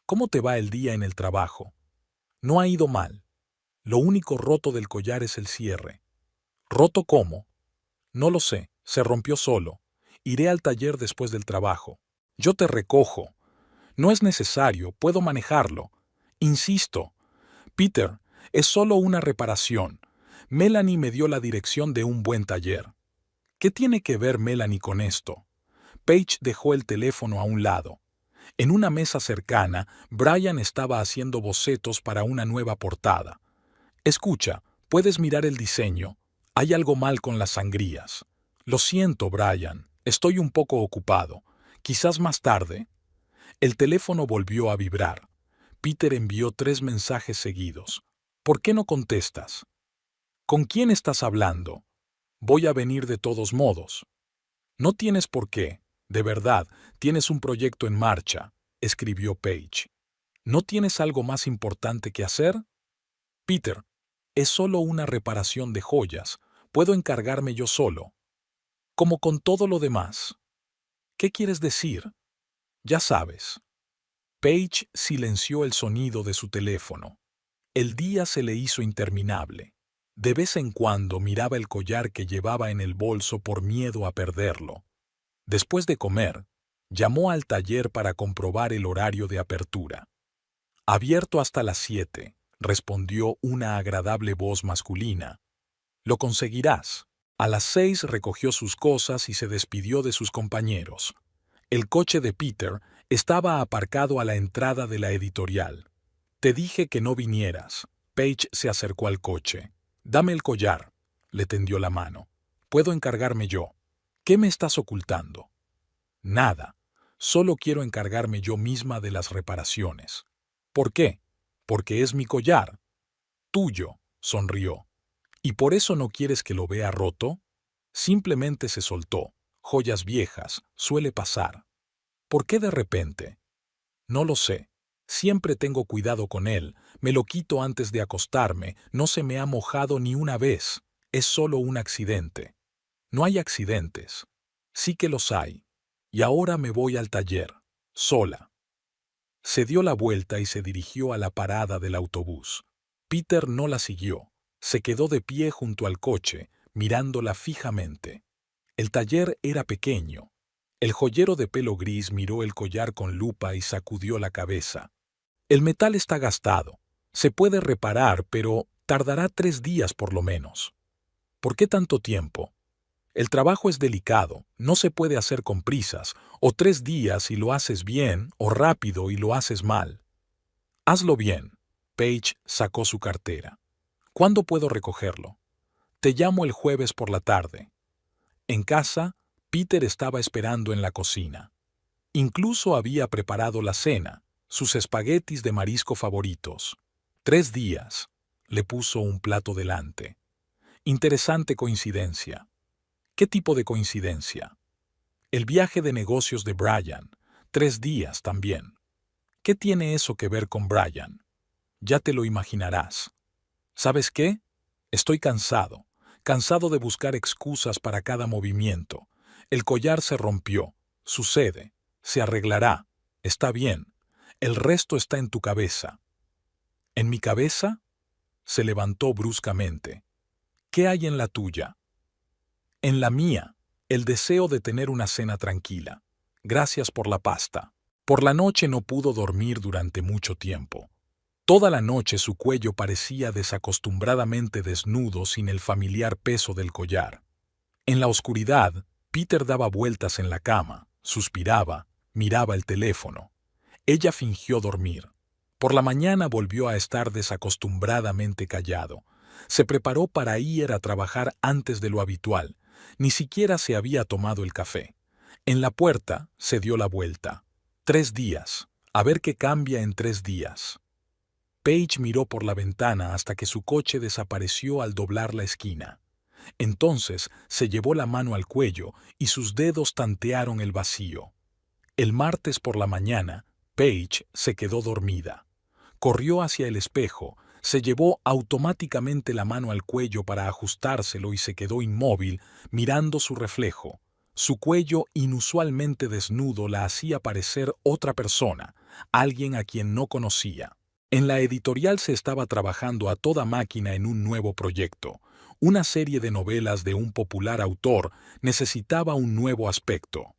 «¿Cómo te va el día en el trabajo?» «No ha ido mal. Lo único roto del collar es el cierre». «¿Roto cómo?» «No lo sé. Se rompió solo. Iré al taller después del trabajo». «Yo te recojo». «No es necesario. Puedo manejarlo». «Insisto». «Peter, es solo una reparación. Melanie me dio la dirección de un buen taller». «¿Qué tiene que ver Melanie con esto?» Paige dejó el teléfono a un lado. En una mesa cercana, Brian estaba haciendo bocetos para una nueva portada. «Escucha, ¿puedes mirar el diseño? Hay algo mal con las sangrías». «Lo siento, Brian. Estoy un poco ocupado. Quizás más tarde». El teléfono volvió a vibrar. Peter envió 3 mensajes seguidos. «¿Por qué no contestas?» «¿Con quién estás hablando?» «Voy a venir de todos modos». «No tienes por qué. De verdad, tienes un proyecto en marcha», escribió Paige. «¿No tienes algo más importante que hacer?» «Peter, es solo una reparación de joyas. Puedo encargarme yo solo». «Como con todo lo demás». «¿Qué quieres decir?» «Ya sabes». Paige silenció el sonido de su teléfono. El día se le hizo interminable. De vez en cuando miraba el collar que llevaba en el bolso por miedo a perderlo. Después de comer, llamó al taller para comprobar el horario de apertura. «Abierto hasta las 7», respondió una agradable voz masculina. «Lo conseguirás». A las 6 recogió sus cosas y se despidió de sus compañeros. El coche de Peter estaba aparcado a la entrada de la editorial. «Te dije que no vinieras». Paige se acercó al coche. «Dame el collar». Le tendió la mano. «Puedo encargarme yo». ¿Qué me estás ocultando? Nada. Solo quiero encargarme yo misma de las reparaciones. ¿Por qué? Porque es mi collar. Tuyo, sonrió. ¿Y por eso no quieres que lo vea roto? Simplemente se soltó. Joyas viejas, suele pasar. ¿Por qué de repente? No lo sé. Siempre tengo cuidado con él, me lo quito antes de acostarme, no se me ha mojado ni una vez. Es solo un accidente. No hay accidentes. Sí que los hay. Y ahora me voy al taller, sola. Se dio la vuelta y se dirigió a la parada del autobús. Peter no la siguió. Se quedó de pie junto al coche, mirándola fijamente. El taller era pequeño. El joyero de pelo gris miró el collar con lupa y sacudió la cabeza. El metal está gastado. Se puede reparar, pero tardará 3 días por lo menos. ¿Por qué tanto tiempo? El trabajo es delicado, no se puede hacer con prisas, o 3 días y lo haces bien, o rápido y lo haces mal. Hazlo bien. Paige sacó su cartera. ¿Cuándo puedo recogerlo? Te llamo el jueves por la tarde. En casa, Peter estaba esperando en la cocina. Incluso había preparado la cena, sus espaguetis de marisco favoritos. 3 días. Le puso un plato delante. Interesante coincidencia. ¿Qué tipo de coincidencia? El viaje de negocios de Brian. 3 días también. ¿Qué tiene eso que ver con Brian? Ya te lo imaginarás. ¿Sabes qué? Estoy cansado. Cansado de buscar excusas para cada movimiento. El collar se rompió. Sucede. Se arreglará. Está bien. El resto está en tu cabeza. ¿En mi cabeza? Se levantó bruscamente. ¿Qué hay en la tuya? En la mía, el deseo de tener una cena tranquila. Gracias por la pasta. Por la noche no pudo dormir durante mucho tiempo. Toda la noche su cuello parecía desacostumbradamente desnudo sin el familiar peso del collar. En la oscuridad, Peter daba vueltas en la cama, suspiraba, miraba el teléfono. Ella fingió dormir. Por la mañana volvió a estar desacostumbradamente callado. Se preparó para ir a trabajar antes de lo habitual. Ni siquiera se había tomado el café. En la puerta se dio la vuelta. 3 días. A ver qué cambia en 3 días. Paige miró por la ventana hasta que su coche desapareció al doblar la esquina. Entonces se llevó la mano al cuello y sus dedos tantearon el vacío. El martes por la mañana, Paige se quedó dormida. Corrió hacia el espejo, se llevó automáticamente la mano al cuello para ajustárselo y se quedó inmóvil, mirando su reflejo. Su cuello inusualmente desnudo la hacía parecer otra persona, alguien a quien no conocía. En la editorial se estaba trabajando a toda máquina en un nuevo proyecto. Una serie de novelas de un popular autor necesitaba un nuevo aspecto.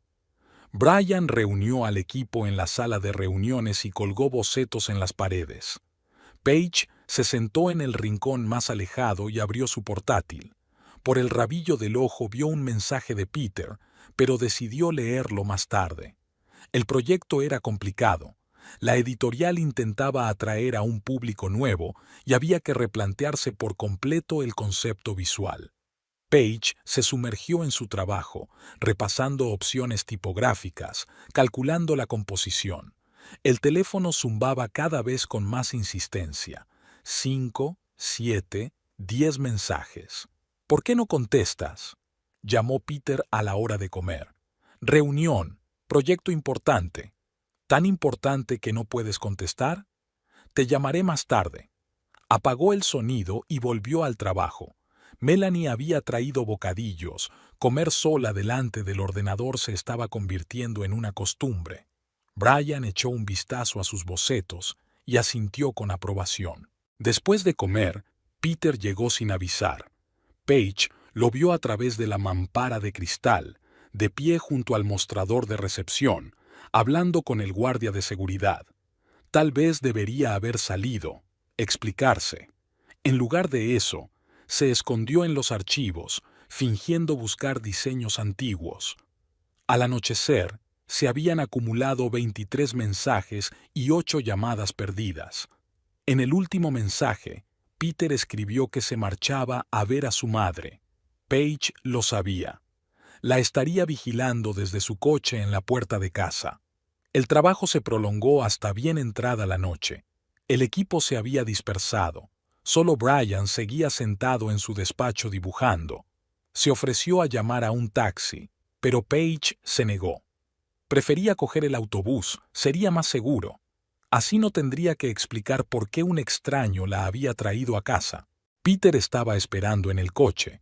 Brian reunió al equipo en la sala de reuniones y colgó bocetos en las paredes. Paige se sentó en el rincón más alejado y abrió su portátil. Por el rabillo del ojo vio un mensaje de Peter, pero decidió leerlo más tarde. El proyecto era complicado. La editorial intentaba atraer a un público nuevo y había que replantearse por completo el concepto visual. Paige se sumergió en su trabajo, repasando opciones tipográficas, calculando la composición. El teléfono zumbaba cada vez con más insistencia. 5, 7, 10 mensajes. ¿Por qué no contestas? Llamó Peter a la hora de comer. Reunión, proyecto importante. ¿Tan importante que no puedes contestar? Te llamaré más tarde. Apagó el sonido y volvió al trabajo. Melanie había traído bocadillos. Comer sola delante del ordenador se estaba convirtiendo en una costumbre. Brian echó un vistazo a sus bocetos y asintió con aprobación. Después de comer, Peter llegó sin avisar. Paige lo vio a través de la mampara de cristal, de pie junto al mostrador de recepción, hablando con el guardia de seguridad. Tal vez debería haber salido, explicarse. En lugar de eso, se escondió en los archivos, fingiendo buscar diseños antiguos. Al anochecer, se habían acumulado 23 mensajes y 8 llamadas perdidas. En el último mensaje, Peter escribió que se marchaba a ver a su madre. Paige lo sabía. La estaría vigilando desde su coche en la puerta de casa. El trabajo se prolongó hasta bien entrada la noche. El equipo se había dispersado. Solo Brian seguía sentado en su despacho dibujando. Se ofreció a llamar a un taxi, pero Paige se negó. Prefería coger el autobús, sería más seguro. Así no tendría que explicar por qué un extraño la había traído a casa. Peter estaba esperando en el coche.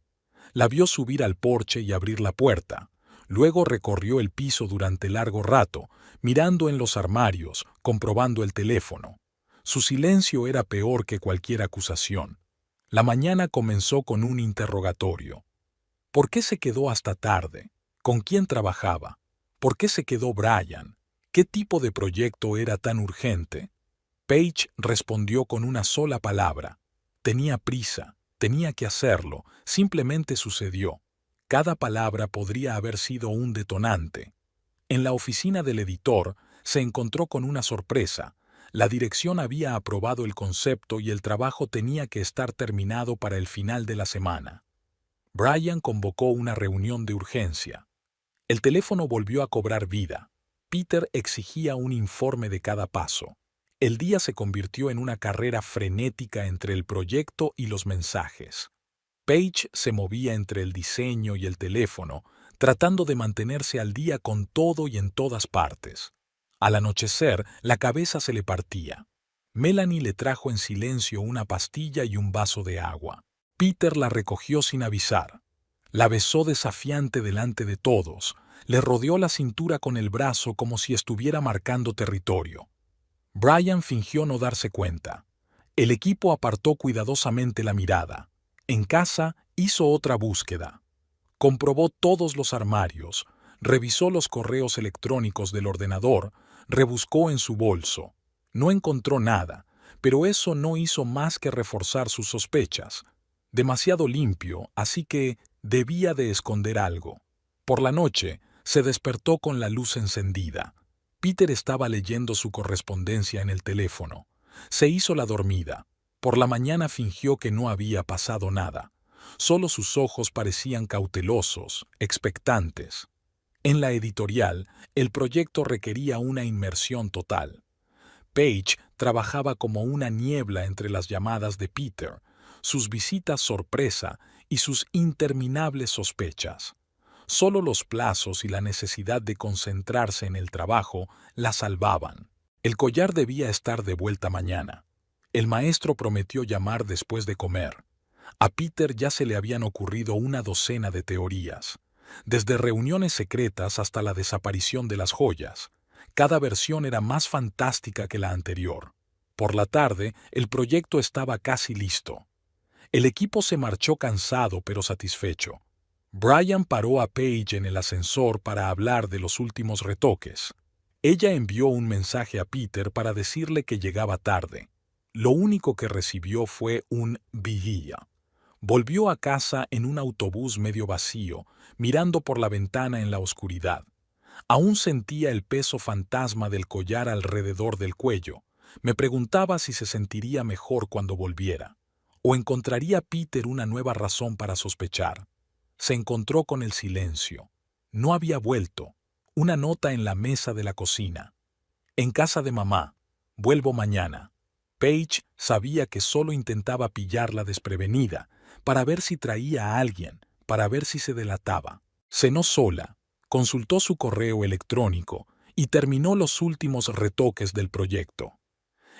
La vio subir al porche y abrir la puerta. Luego recorrió el piso durante largo rato, mirando en los armarios, comprobando el teléfono. Su silencio era peor que cualquier acusación. La mañana comenzó con un interrogatorio. ¿Por qué se quedó hasta tarde? ¿Con quién trabajaba? ¿Por qué se quedó Brian? ¿Qué tipo de proyecto era tan urgente? Paige respondió con una sola palabra. Tenía prisa, tenía que hacerlo, simplemente sucedió. Cada palabra podría haber sido un detonante. En la oficina del editor se encontró con una sorpresa. La dirección había aprobado el concepto y el trabajo tenía que estar terminado para el final de la semana. Brian convocó una reunión de urgencia. El teléfono volvió a cobrar vida. Peter exigía un informe de cada paso. El día se convirtió en una carrera frenética entre el proyecto y los mensajes. Paige se movía entre el diseño y el teléfono, tratando de mantenerse al día con todo y en todas partes. Al anochecer, la cabeza se le partía. Melanie le trajo en silencio una pastilla y un vaso de agua. Peter la recogió sin avisar. La besó desafiante delante de todos. Le rodeó la cintura con el brazo como si estuviera marcando territorio. Brian fingió no darse cuenta. El equipo apartó cuidadosamente la mirada. En casa hizo otra búsqueda. Comprobó todos los armarios, revisó los correos electrónicos del ordenador, rebuscó en su bolso. No encontró nada, pero eso no hizo más que reforzar sus sospechas. Demasiado limpio, así que debía de esconder algo. Por la noche, se despertó con la luz encendida. Peter estaba leyendo su correspondencia en el teléfono. Se hizo la dormida. Por la mañana fingió que no había pasado nada. Solo sus ojos parecían cautelosos, expectantes. En la editorial, el proyecto requería una inmersión total. Paige trabajaba como una niebla entre las llamadas de Peter, sus visitas sorpresa y sus interminables sospechas. Solo los plazos y la necesidad de concentrarse en el trabajo la salvaban. El collar debía estar de vuelta mañana. El maestro prometió llamar después de comer. A Peter ya se le habían ocurrido una docena de teorías, desde reuniones secretas hasta la desaparición de las joyas. Cada versión era más fantástica que la anterior. Por la tarde, el proyecto estaba casi listo. El equipo se marchó cansado pero satisfecho. Brian paró a Paige en el ascensor para hablar de los últimos retoques. Ella envió un mensaje a Peter para decirle que llegaba tarde. Lo único que recibió fue un vigía. Volvió a casa en un autobús medio vacío, mirando por la ventana en la oscuridad. Aún sentía el peso fantasma del collar alrededor del cuello. Me preguntaba si se sentiría mejor cuando volviera. ¿O encontraría Peter una nueva razón para sospechar? Se encontró con el silencio. No había vuelto. Una nota en la mesa de la cocina. En casa de mamá. Vuelvo mañana. Paige sabía que solo intentaba pillarla desprevenida, para ver si traía a alguien, para ver si se delataba. Cenó sola, consultó su correo electrónico y terminó los últimos retoques del proyecto.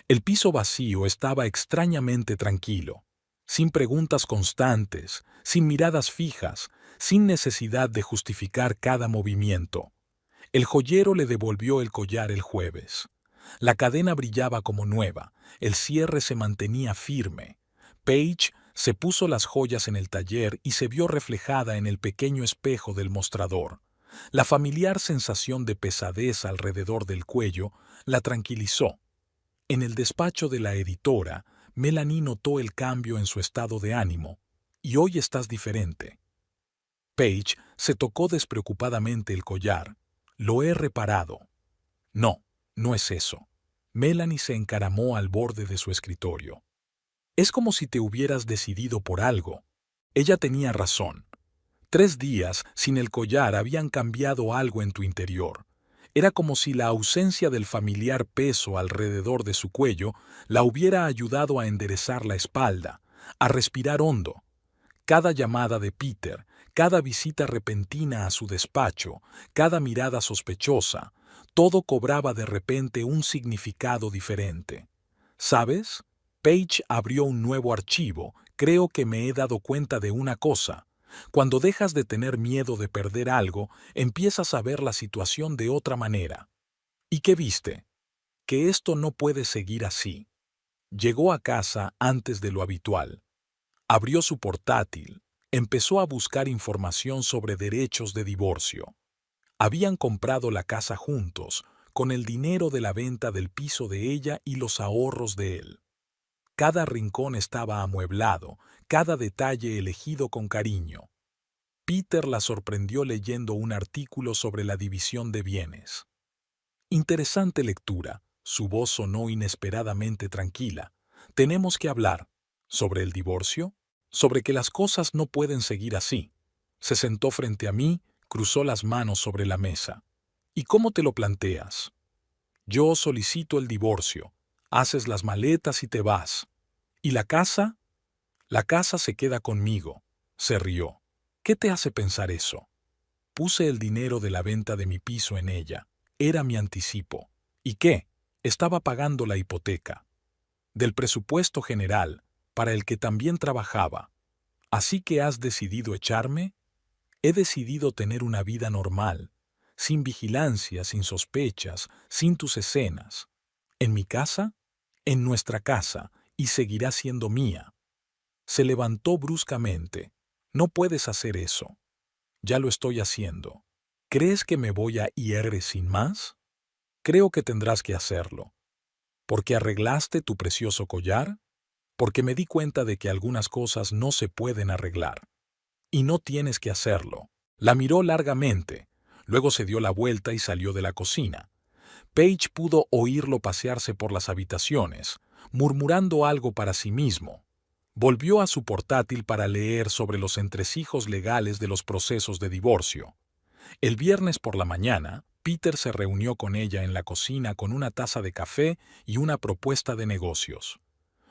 El piso vacío estaba extrañamente tranquilo, sin preguntas constantes, sin miradas fijas, sin necesidad de justificar cada movimiento. El joyero le devolvió el collar el jueves. La cadena brillaba como nueva, el cierre se mantenía firme. Paige se puso las joyas en el taller y se vio reflejada en el pequeño espejo del mostrador. La familiar sensación de pesadez alrededor del cuello la tranquilizó. En el despacho de la editora, Melanie notó el cambio en su estado de ánimo. «Y hoy estás diferente». Paige se tocó despreocupadamente el collar. «Lo he reparado». «No, no es eso». Melanie se encaramó al borde de su escritorio. «Es como si te hubieras decidido por algo». Ella tenía razón. 3 días sin el collar habían cambiado algo en tu interior. Era como si la ausencia del familiar peso alrededor de su cuello la hubiera ayudado a enderezar la espalda, a respirar hondo. Cada llamada de Peter, cada visita repentina a su despacho, cada mirada sospechosa, todo cobraba de repente un significado diferente. ¿Sabes? Paige abrió un nuevo archivo. Creo que me he dado cuenta de una cosa. Cuando dejas de tener miedo de perder algo, empiezas a ver la situación de otra manera. ¿Y qué viste? Que esto no puede seguir así. Llegó a casa antes de lo habitual. Abrió su portátil. Empezó a buscar información sobre derechos de divorcio. Habían comprado la casa juntos, con el dinero de la venta del piso de ella y los ahorros de él. Cada rincón estaba amueblado, cada detalle elegido con cariño. Peter la sorprendió leyendo un artículo sobre la división de bienes. Interesante lectura. Su voz sonó inesperadamente tranquila. Tenemos que hablar. ¿Sobre el divorcio? Sobre que las cosas no pueden seguir así. Se sentó frente a mí, cruzó las manos sobre la mesa. ¿Y cómo te lo planteas? Yo solicito el divorcio. Haces las maletas y te vas. ¿Y la casa? La casa se queda conmigo. Se rió. ¿Qué te hace pensar eso? Puse el dinero de la venta de mi piso en ella. Era mi anticipo. ¿Y qué? Estaba pagando la hipoteca. Del presupuesto general, para el que también trabajaba. ¿Así que has decidido echarme? He decidido tener una vida normal, sin vigilancia, sin sospechas, sin tus escenas. ¿En mi casa? En nuestra casa, y seguirá siendo mía. Se levantó bruscamente. No puedes hacer eso. Ya lo estoy haciendo. ¿Crees que me voy a ir sin más? Creo que tendrás que hacerlo. ¿Porque arreglaste tu precioso collar? Porque me di cuenta de que algunas cosas no se pueden arreglar. Y no tienes que hacerlo. La miró largamente. Luego se dio la vuelta y salió de la cocina. Paige pudo oírlo pasearse por las habitaciones, murmurando algo para sí mismo. Volvió a su portátil para leer sobre los entresijos legales de los procesos de divorcio. El viernes por la mañana, Peter se reunió con ella en la cocina con una taza de café y una propuesta de negocios.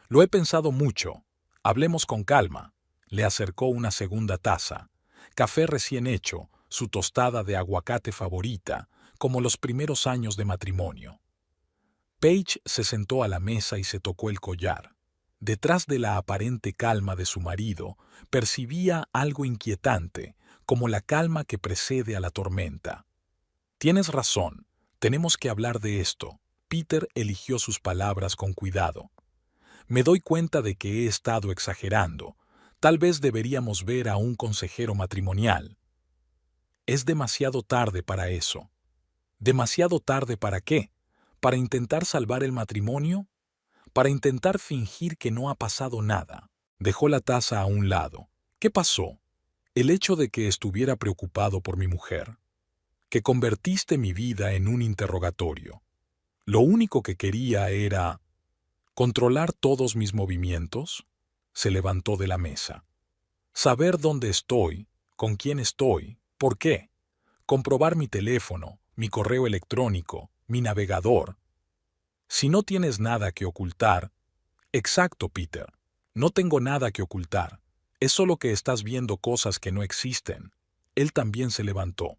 Lo he pensado mucho. Hablemos con calma. Le acercó una segunda taza. Café recién hecho, su tostada de aguacate favorita, como los primeros años de matrimonio. Paige se sentó a la mesa y se tocó el collar. Detrás de la aparente calma de su marido, percibía algo inquietante, como la calma que precede a la tormenta. Tienes razón, tenemos que hablar de esto. Peter eligió sus palabras con cuidado. Me doy cuenta de que he estado exagerando. Tal vez deberíamos ver a un consejero matrimonial. Es demasiado tarde para eso. ¿Demasiado tarde para qué? ¿Para intentar salvar el matrimonio? ¿Para intentar fingir que no ha pasado nada? Dejó la taza a un lado. ¿Qué pasó? El hecho de que estuviera preocupado por mi mujer. Que convertiste mi vida en un interrogatorio. Lo único que quería era... ¿controlar todos mis movimientos? Se levantó de la mesa. Saber dónde estoy, con quién estoy, por qué. Comprobar mi teléfono, mi correo electrónico, mi navegador. Si no tienes nada que ocultar... Exacto, Peter. No tengo nada que ocultar. Es solo que estás viendo cosas que no existen. Él también se levantó.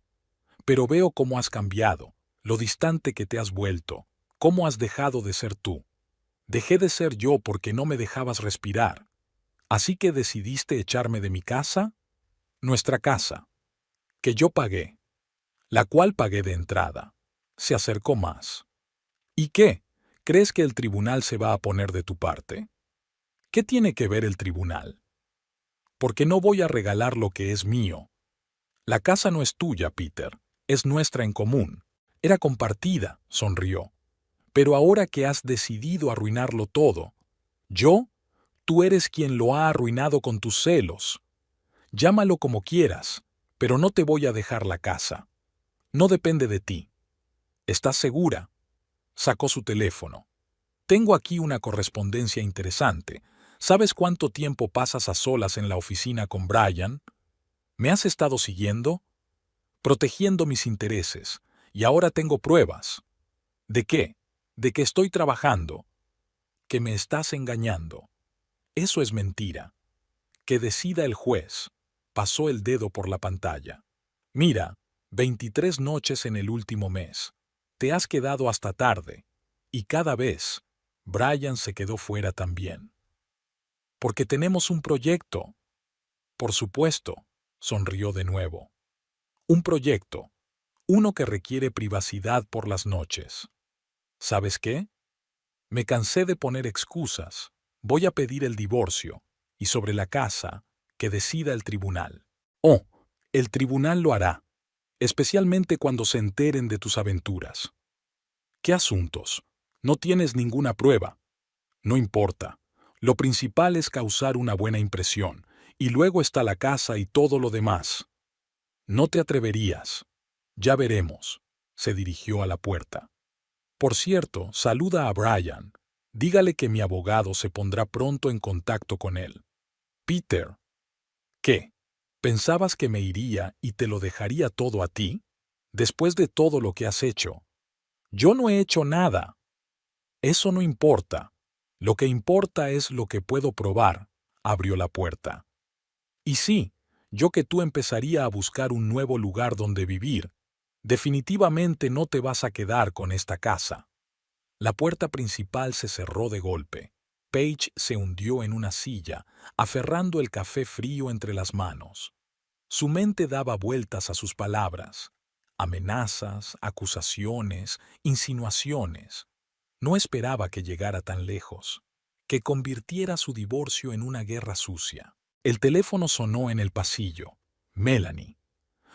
Pero veo cómo has cambiado, lo distante que te has vuelto, cómo has dejado de ser tú. Dejé de ser yo porque no me dejabas respirar. ¿Así que decidiste echarme de mi casa? Nuestra casa. Que yo pagué. La cual pagué de entrada. Se acercó más. ¿Y qué? ¿Crees que el tribunal se va a poner de tu parte? ¿Qué tiene que ver el tribunal? Porque no voy a regalar lo que es mío. La casa no es tuya, Peter. Es nuestra en común. Era compartida, sonrió. Pero ahora que has decidido arruinarlo todo, ¿yo? Tú eres quien lo ha arruinado con tus celos. Llámalo como quieras, pero no te voy a dejar la casa. No depende de ti. ¿Estás segura? Sacó su teléfono. Tengo aquí una correspondencia interesante. ¿Sabes cuánto tiempo pasas a solas en la oficina con Brian? ¿Me has estado siguiendo? Protegiendo mis intereses. Y ahora tengo pruebas. ¿De qué? De que estoy trabajando. Que me estás engañando. Eso es mentira. Que decida el juez. Pasó el dedo por la pantalla. Mira, 23 noches en el último mes. Te has quedado hasta tarde. Y cada vez, Brian se quedó fuera también. Porque tenemos un proyecto. Por supuesto, sonrió de nuevo. Un proyecto. Uno que requiere privacidad por las noches. ¿Sabes qué? Me cansé de poner excusas. Voy a pedir el divorcio. Y sobre la casa, que decida el tribunal. Oh, el tribunal lo hará. Especialmente cuando se enteren de tus aventuras. ¿Qué asuntos? No tienes ninguna prueba. No importa. Lo principal es causar una buena impresión, y luego está la casa y todo lo demás. No te atreverías. Ya veremos. Se dirigió a la puerta. Por cierto, saluda a Brian. Dígale que mi abogado se pondrá pronto en contacto con él. Peter. ¿Qué? ¿Pensabas que me iría y te lo dejaría todo a ti? Después de todo lo que has hecho. Yo no he hecho nada. Eso no importa. Lo que importa es lo que puedo probar. Abrió la puerta. Y sí, yo que tú empezaría a buscar un nuevo lugar donde vivir. Definitivamente no te vas a quedar con esta casa. La puerta principal se cerró de golpe. Paige se hundió en una silla, aferrando el café frío entre las manos. Su mente daba vueltas a sus palabras. Amenazas, acusaciones, insinuaciones. No esperaba que llegara tan lejos, que convirtiera su divorcio en una guerra sucia. El teléfono sonó en el pasillo. Melanie.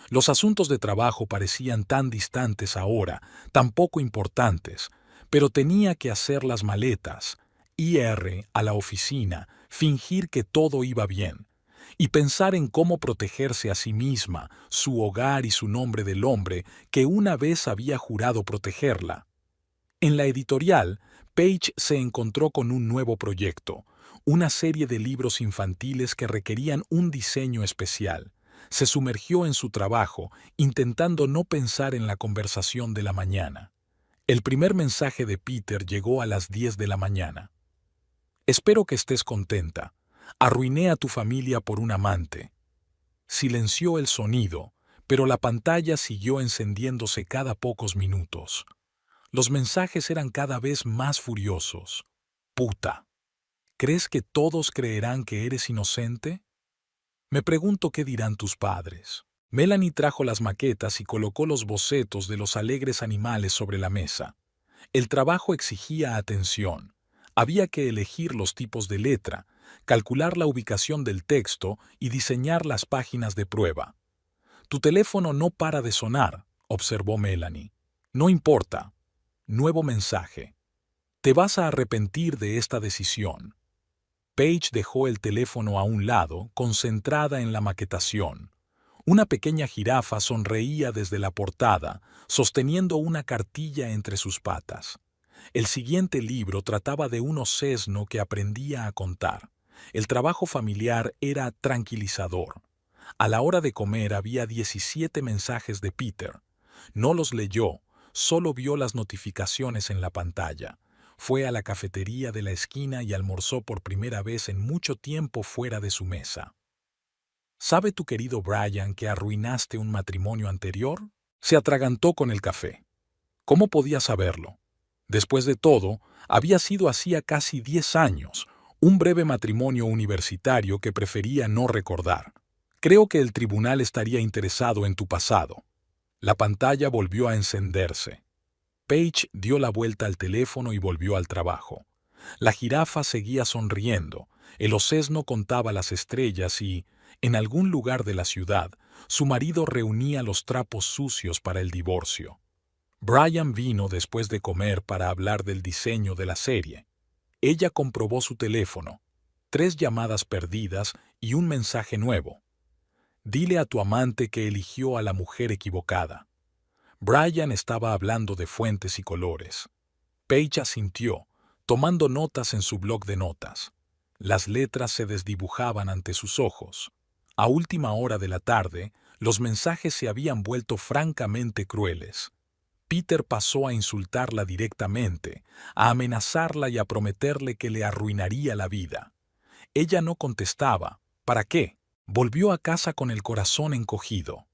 Los asuntos de trabajo parecían tan distantes ahora, tan poco importantes, pero tenía que hacer las maletas, ir a la oficina, fingir que todo iba bien, y pensar en cómo protegerse a sí misma, su hogar y su nombre del hombre que una vez había jurado protegerla. En la editorial, Paige se encontró con un nuevo proyecto, una serie de libros infantiles que requerían un diseño especial. Se sumergió en su trabajo, intentando no pensar en la conversación de la mañana. El primer mensaje de Peter llegó a las 10 de la mañana. Espero que estés contenta. Arruiné a tu familia por un amante. Silenció el sonido, pero la pantalla siguió encendiéndose cada pocos minutos. Los mensajes eran cada vez más furiosos. Puta. ¿Crees que todos creerán que eres inocente? Me pregunto qué dirán tus padres. Melanie trajo las maquetas y colocó los bocetos de los alegres animales sobre la mesa. El trabajo exigía atención. Había que elegir los tipos de letra, calcular la ubicación del texto y diseñar las páginas de prueba. Tu teléfono no para de sonar, observó Melanie. No importa. Nuevo mensaje. Te vas a arrepentir de esta decisión. Paige dejó el teléfono a un lado, concentrada en la maquetación. Una pequeña jirafa sonreía desde la portada, sosteniendo una cartilla entre sus patas. El siguiente libro trataba de un osesno que aprendía a contar. El trabajo familiar era tranquilizador. A la hora de comer había 17 mensajes de Peter. No los leyó, solo vio las notificaciones en la pantalla. Fue a la cafetería de la esquina y almorzó por primera vez en mucho tiempo fuera de su mesa. ¿Sabe tu querido Brian que arruinaste un matrimonio anterior? Se atragantó con el café. ¿Cómo podía saberlo? Después de todo, había sido hacía casi 10 años, un breve matrimonio universitario que prefería no recordar. Creo que el tribunal estaría interesado en tu pasado. La pantalla volvió a encenderse. Paige dio la vuelta al teléfono y volvió al trabajo. La jirafa seguía sonriendo, el osesno contaba las estrellas y, en algún lugar de la ciudad, su marido reunía los trapos sucios para el divorcio. Brian vino después de comer para hablar del diseño de la serie. Ella comprobó su teléfono, 3 llamadas perdidas y un mensaje nuevo. Dile a tu amante que eligió a la mujer equivocada. Brian estaba hablando de fuentes y colores. Paige asintió, tomando notas en su bloc de notas. Las letras se desdibujaban ante sus ojos. A última hora de la tarde, los mensajes se habían vuelto francamente crueles. Peter pasó a insultarla directamente, a amenazarla y a prometerle que le arruinaría la vida. Ella no contestaba. ¿Para qué? Volvió a casa con el corazón encogido.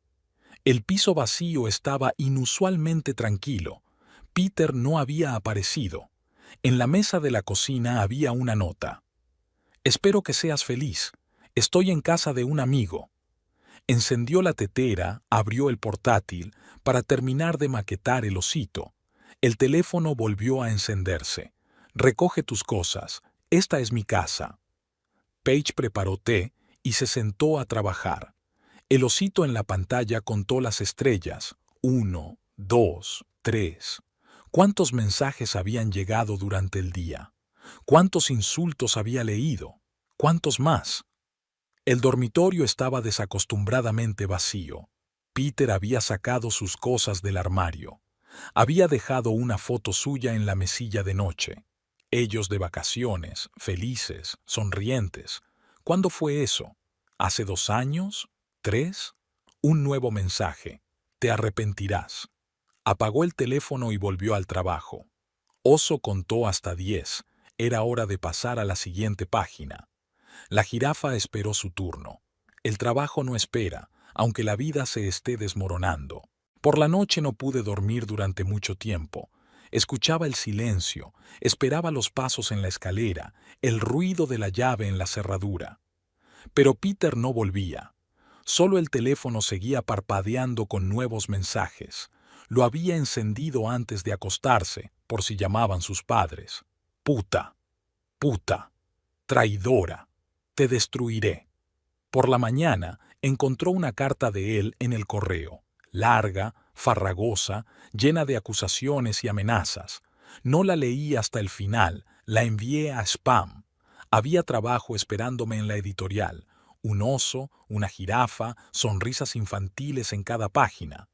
El piso vacío estaba inusualmente tranquilo. Peter no había aparecido. En la mesa de la cocina había una nota. Espero que seas feliz. Estoy en casa de un amigo. Encendió la tetera, abrió el portátil para terminar de maquetar el osito. El teléfono volvió a encenderse. Recoge tus cosas. Esta es mi casa. Paige preparó té y se sentó a trabajar. El osito en la pantalla contó las estrellas. 1, 2, 3. ¿Cuántos mensajes habían llegado durante el día? ¿Cuántos insultos había leído? ¿Cuántos más? El dormitorio estaba desacostumbradamente vacío. Peter había sacado sus cosas del armario. Había dejado una foto suya en la mesilla de noche. Ellos de vacaciones, felices, sonrientes. ¿Cuándo fue eso? ¿Hace 2 años? ¿3? Un nuevo mensaje. Te arrepentirás. Apagó el teléfono y volvió al trabajo. Oso contó hasta 10. Era hora de pasar a la siguiente página. La jirafa esperó su turno. El trabajo no espera, aunque la vida se esté desmoronando. Por la noche no pude dormir durante mucho tiempo. Escuchaba el silencio, esperaba los pasos en la escalera, el ruido de la llave en la cerradura. Pero Peter no volvía. Solo el teléfono seguía parpadeando con nuevos mensajes. Lo había encendido antes de acostarse, por si llamaban sus padres. Puta, puta, traidora. Te destruiré. Por la mañana encontró una carta de él en el correo, larga, farragosa, llena de acusaciones y amenazas. No la leí hasta el final, la envié a spam. Había trabajo esperándome en la editorial, un oso, una jirafa, sonrisas infantiles en cada página.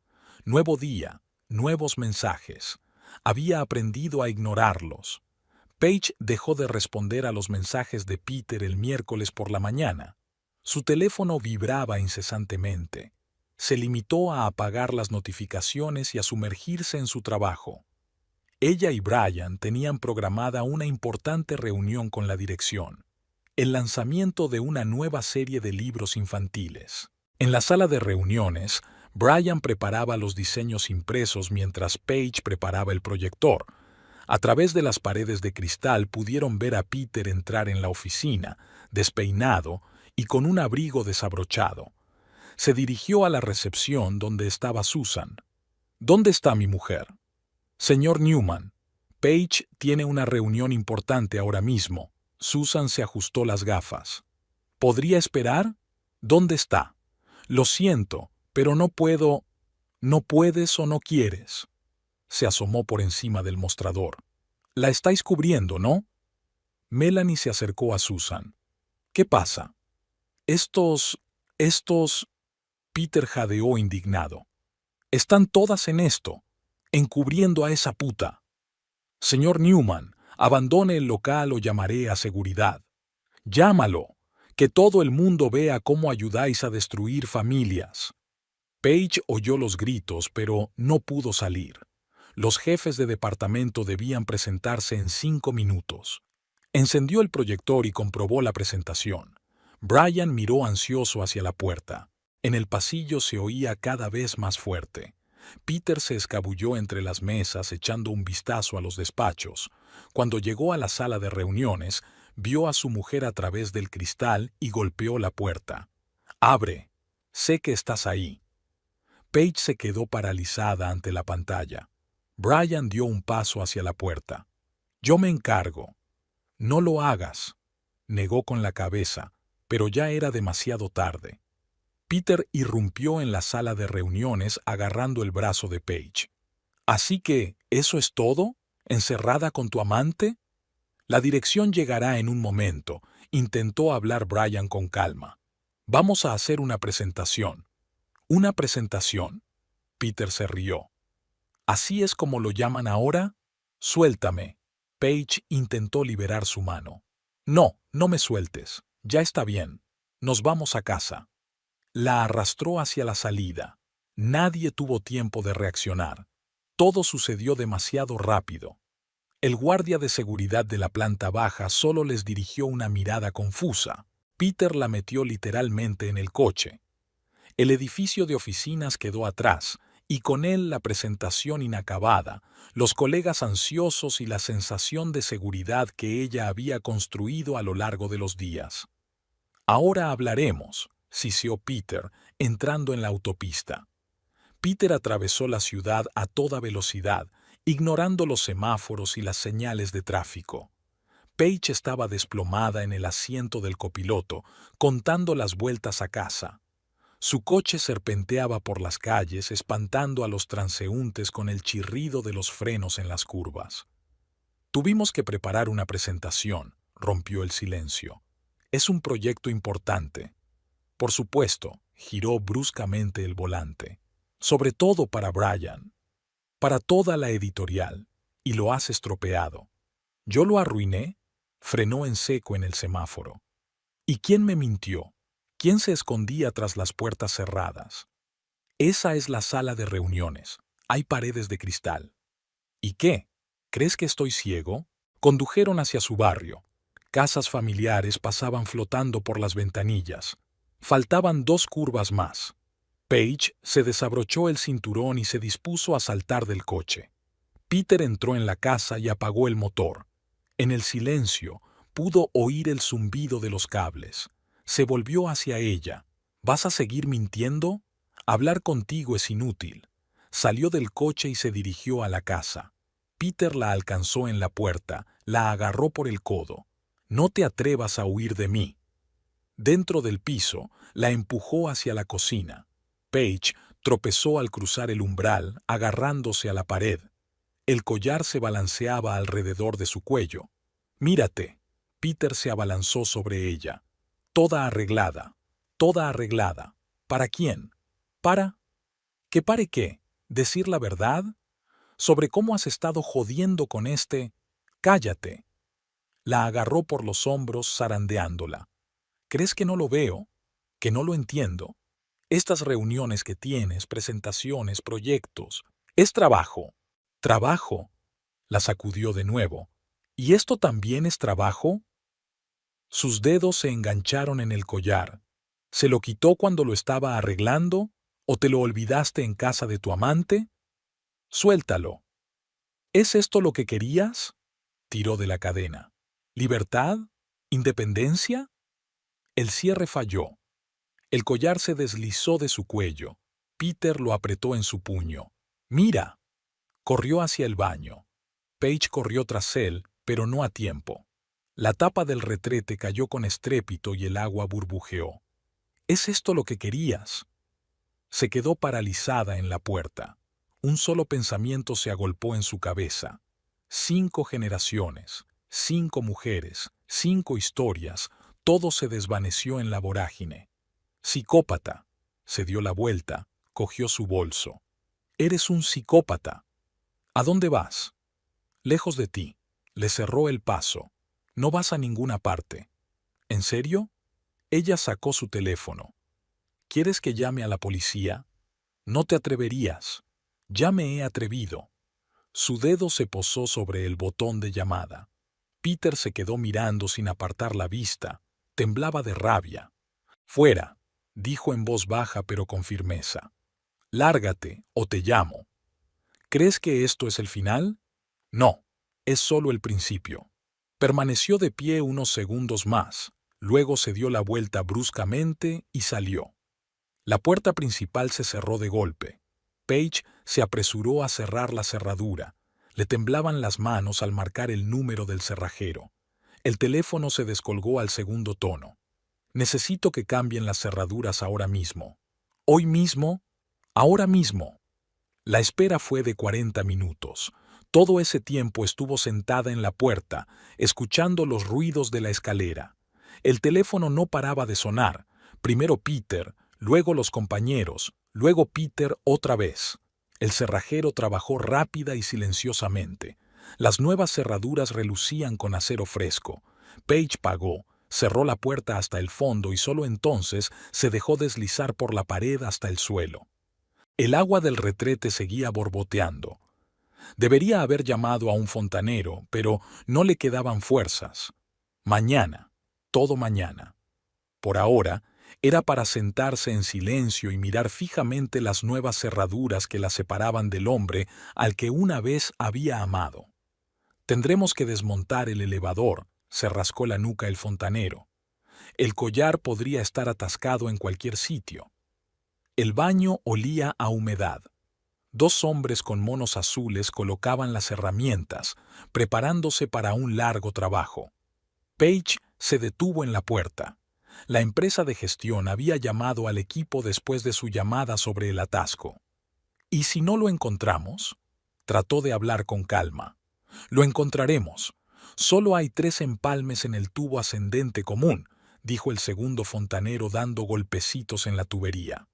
Nuevo día, nuevos mensajes. Había aprendido a ignorarlos. Paige dejó de responder a los mensajes de Peter el miércoles por la mañana. Su teléfono vibraba incesantemente. Se limitó a apagar las notificaciones y a sumergirse en su trabajo. Ella y Brian tenían programada una importante reunión con la dirección, el lanzamiento de una nueva serie de libros infantiles. En la sala de reuniones, Brian preparaba los diseños impresos mientras Paige preparaba el proyector. A través de las paredes de cristal pudieron ver a Peter entrar en la oficina, despeinado y con un abrigo desabrochado. Se dirigió a la recepción donde estaba Susan. ¿Dónde está mi mujer? Señor Newman, Paige tiene una reunión importante ahora mismo. Susan se ajustó las gafas. ¿Podría esperar? ¿Dónde está? Lo siento, pero no puedo. ¿No puedes o no quieres? Se asomó por encima del mostrador. La estáis cubriendo, ¿no? Melanie se acercó a Susan. ¿Qué pasa? Estos... Peter jadeó indignado. Están todas en esto, encubriendo a esa puta. Señor Newman, abandone el local o llamaré a seguridad. Llámalo, que todo el mundo vea cómo ayudáis a destruir familias. Paige oyó los gritos, pero no pudo salir. Los jefes de departamento debían presentarse en 5 minutos. Encendió el proyector y comprobó la presentación. Brian miró ansioso hacia la puerta. En el pasillo se oía cada vez más fuerte. Peter se escabulló entre las mesas echando un vistazo a los despachos. Cuando llegó a la sala de reuniones, vio a su mujer a través del cristal y golpeó la puerta. «Abre. Sé que estás ahí». Paige se quedó paralizada ante la pantalla. Brian dio un paso hacia la puerta. «Yo me encargo». «No lo hagas», negó con la cabeza, pero ya era demasiado tarde. Peter irrumpió en la sala de reuniones agarrando el brazo de Paige. «¿Así que eso es todo? ¿Encerrada con tu amante?» «La dirección llegará en un momento», intentó hablar Brian con calma. «Vamos a hacer una presentación». «¿Una presentación?» Peter se rió. «¿Así es como lo llaman ahora? Suéltame». Paige intentó liberar su mano. «No, no me sueltes. Ya está bien. Nos vamos a casa». La arrastró hacia la salida. Nadie tuvo tiempo de reaccionar. Todo sucedió demasiado rápido. El guardia de seguridad de la planta baja solo les dirigió una mirada confusa. Peter la metió literalmente en el coche. El edificio de oficinas quedó atrás, y con él la presentación inacabada, los colegas ansiosos y la sensación de seguridad que ella había construido a lo largo de los días. «Ahora hablaremos», siseó Peter, entrando en la autopista. Peter atravesó la ciudad a toda velocidad, ignorando los semáforos y las señales de tráfico. Paige estaba desplomada en el asiento del copiloto, contando las vueltas a casa. Su coche serpenteaba por las calles, espantando a los transeúntes con el chirrido de los frenos en las curvas. «Tuvimos que preparar una presentación», rompió el silencio. «Es un proyecto importante». Por supuesto, giró bruscamente el volante. «Sobre todo para Brian. Para toda la editorial. Y lo has estropeado». «¿Yo lo arruiné?», frenó en seco en el semáforo. «¿Y quién me mintió? ¿Quién se escondía tras las puertas cerradas? Esa es la sala de reuniones. Hay paredes de cristal». «¿Y qué? ¿Crees que estoy ciego?». Condujeron hacia su barrio. Casas familiares pasaban flotando por las ventanillas. Faltaban 2 curvas más. Paige se desabrochó el cinturón y se dispuso a saltar del coche. Peter entró en la casa y apagó el motor. En el silencio pudo oír el zumbido de los cables. Se volvió hacia ella. «¿Vas a seguir mintiendo? Hablar contigo es inútil». Salió del coche y se dirigió a la casa. Peter la alcanzó en la puerta, la agarró por el codo. «No te atrevas a huir de mí». Dentro del piso, la empujó hacia la cocina. Paige tropezó al cruzar el umbral, agarrándose a la pared. El collar se balanceaba alrededor de su cuello. «Mírate». Peter se abalanzó sobre ella. «Toda arreglada. Toda arreglada. ¿Para quién? ¿Para? ¿Que pare qué? ¿Decir la verdad? ¿Sobre cómo has estado jodiendo con este...? Cállate». La agarró por los hombros zarandeándola. «¿Crees que no lo veo? ¿Que no lo entiendo? Estas reuniones que tienes, presentaciones, proyectos, es trabajo». «¿Trabajo?», la sacudió de nuevo. «¿Y esto también es trabajo?». Sus dedos se engancharon en el collar. ¿Se lo quitó cuando lo estaba arreglando? ¿O te lo olvidaste en casa de tu amante? Suéltalo. ¿Es esto lo que querías? Tiró de la cadena. ¿Libertad? ¿Independencia? El cierre falló. El collar se deslizó de su cuello. Peter lo apretó en su puño. «Mira». Corrió hacia el baño. Paige corrió tras él, pero no a tiempo. La tapa del retrete cayó con estrépito y el agua burbujeó. ¿Es esto lo que querías? Se quedó paralizada en la puerta. Un solo pensamiento se agolpó en su cabeza. 5 generaciones, 5 mujeres, 5 historias, todo se desvaneció en la vorágine. «Psicópata». Se dio la vuelta, cogió su bolso. «Eres un psicópata». «¿A dónde vas?». «Lejos de ti». Le cerró el paso. «No vas a ninguna parte». «¿En serio?». Ella sacó su teléfono. «¿Quieres que llame a la policía?». «No te atreverías». «Ya me he atrevido». Su dedo se posó sobre el botón de llamada. Peter se quedó mirando sin apartar la vista. Temblaba de rabia. «Fuera», dijo en voz baja pero con firmeza. «Lárgate o te llamo». «¿Crees que esto es el final?». «No, es solo el principio». Permaneció de pie unos segundos más, luego se dio la vuelta bruscamente y salió. La puerta principal se cerró de golpe. Paige se apresuró a cerrar la cerradura. Le temblaban las manos al marcar el número del cerrajero. El teléfono se descolgó al segundo tono. «Necesito que cambien las cerraduras ahora mismo». «¿Hoy mismo?». «Ahora mismo». La espera fue de 40 minutos. Todo ese tiempo estuvo sentada en la puerta, escuchando los ruidos de la escalera. El teléfono no paraba de sonar. Primero Peter, luego los compañeros, luego Peter otra vez. El cerrajero trabajó rápida y silenciosamente. Las nuevas cerraduras relucían con acero fresco. Paige pagó, Cerró la puerta hasta el fondo y solo entonces se dejó deslizar por la pared hasta el suelo. El agua del retrete seguía borboteando. Debería haber llamado a un fontanero, pero no le quedaban fuerzas. Mañana, todo mañana. Por ahora, era para sentarse en silencio y mirar fijamente las nuevas cerraduras que la separaban del hombre al que una vez había amado. Tendremos que desmontar el elevador, se rascó la nuca el fontanero. El collar podría estar atascado en cualquier sitio. El baño olía a humedad. 2 hombres con monos azules colocaban las herramientas, preparándose para un largo trabajo. Paige se detuvo en la puerta. La empresa de gestión había llamado al equipo después de su llamada sobre el atasco. ¿Y si no lo encontramos? Trató de hablar con calma. Lo encontraremos. Solo hay 3 empalmes en el tubo ascendente común, dijo el segundo fontanero dando golpecitos en la tubería.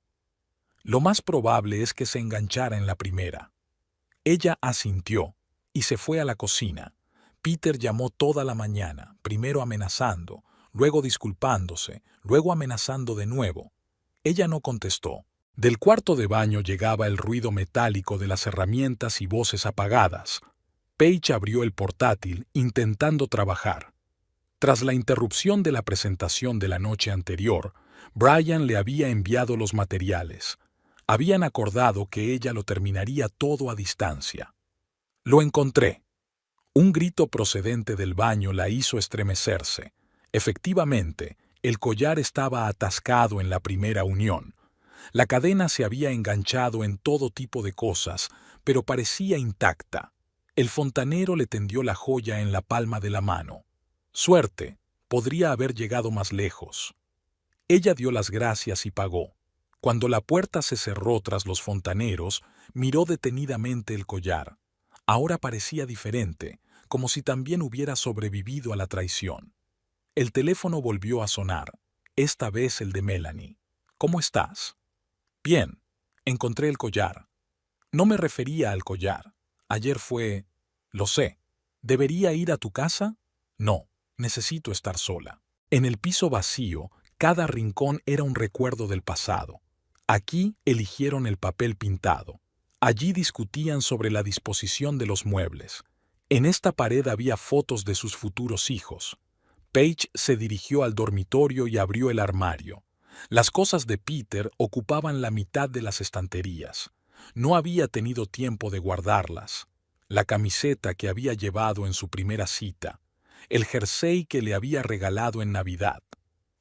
Lo más probable es que se enganchara en la primera. Ella asintió y se fue a la cocina. Peter llamó toda la mañana, primero amenazando, luego disculpándose, luego amenazando de nuevo. Ella no contestó. Del cuarto de baño llegaba el ruido metálico de las herramientas y voces apagadas. Paige abrió el portátil intentando trabajar. Tras la interrupción de la presentación de la noche anterior, Brian le había enviado los materiales. Habían acordado que ella lo terminaría todo a distancia. Lo encontré. Un grito procedente del baño la hizo estremecerse. Efectivamente, el collar estaba atascado en la primera unión. La cadena se había enganchado en todo tipo de cosas, pero parecía intacta. El fontanero le tendió la joya en la palma de la mano. Suerte, podría haber llegado más lejos. Ella dio las gracias y pagó. Cuando la puerta se cerró tras los fontaneros, miró detenidamente el collar. Ahora parecía diferente, como si también hubiera sobrevivido a la traición. El teléfono volvió a sonar, esta vez el de Melanie. ¿Cómo estás? Bien, encontré el collar. No me refería al collar. Ayer fue... Lo sé. ¿Debería ir a tu casa? No, necesito estar sola. En el piso vacío, cada rincón era un recuerdo del pasado. Aquí eligieron el papel pintado. Allí discutían sobre la disposición de los muebles. En esta pared había fotos de sus futuros hijos. Paige se dirigió al dormitorio y abrió el armario. Las cosas de Peter ocupaban la mitad de las estanterías. No había tenido tiempo de guardarlas. La camiseta que había llevado en su primera cita, el jersey que le había regalado en Navidad,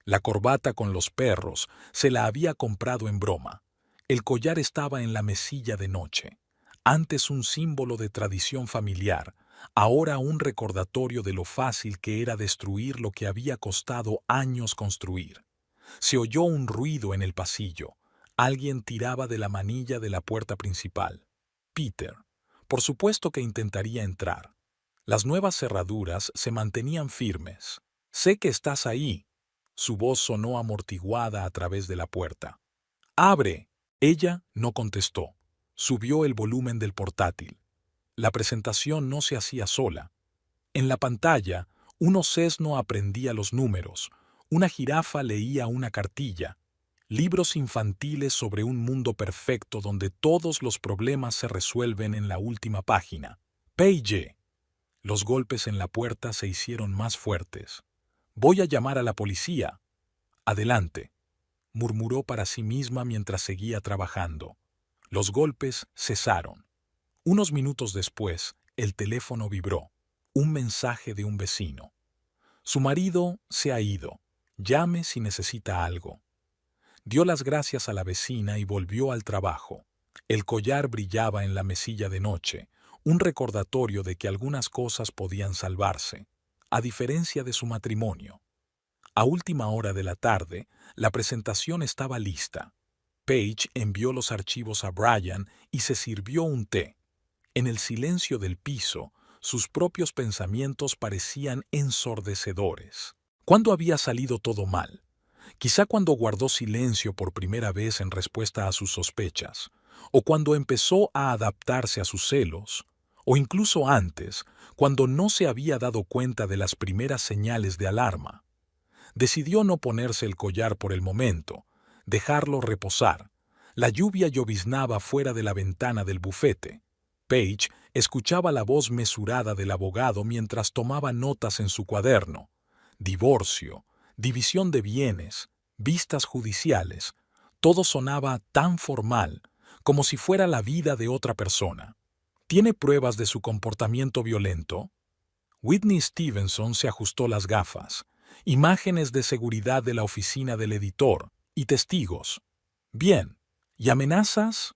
la corbata con los perros se la había comprado en broma. El collar estaba en la mesilla de noche. Antes un símbolo de tradición familiar, ahora un recordatorio de lo fácil que era destruir lo que había costado años construir. Se oyó un ruido en el pasillo. Alguien tiraba de la manilla de la puerta principal. Peter. Por supuesto que intentaría entrar. Las nuevas cerraduras se mantenían firmes. «Sé que estás ahí». Su voz sonó amortiguada a través de la puerta. «¡Abre!». Ella no contestó. Subió el volumen del portátil. La presentación no se hacía sola. En la pantalla, un osesno aprendía los números, una jirafa leía una cartilla. Libros infantiles sobre un mundo perfecto donde todos los problemas se resuelven en la última página. «Paige». Los golpes en la puerta se hicieron más fuertes. «Voy a llamar a la policía». «Adelante», murmuró para sí misma mientras seguía trabajando. Los golpes cesaron. Unos minutos después, el teléfono vibró. Un mensaje de un vecino. «Su marido se ha ido. Llame si necesita algo». Dio las gracias a la vecina y volvió al trabajo. El collar brillaba en la mesilla de noche, un recordatorio de que algunas cosas podían salvarse, a diferencia de su matrimonio. A última hora de la tarde, la presentación estaba lista. Paige envió los archivos a Brian y se sirvió un té. En el silencio del piso, sus propios pensamientos parecían ensordecedores. ¿Cuándo había salido todo mal? Quizá cuando guardó silencio por primera vez en respuesta a sus sospechas, o cuando empezó a adaptarse a sus celos, o incluso antes, cuando no se había dado cuenta de las primeras señales de alarma. Decidió no ponerse el collar por el momento, dejarlo reposar. La lluvia lloviznaba fuera de la ventana del bufete. Paige escuchaba la voz mesurada del abogado mientras tomaba notas en su cuaderno. Divorcio, división de bienes, vistas judiciales. Todo sonaba tan formal, como si fuera la vida de otra persona. ¿Tiene pruebas de su comportamiento violento? Whitney Stevenson se ajustó las gafas. Imágenes de seguridad de la oficina del editor y testigos. Bien. ¿Y amenazas?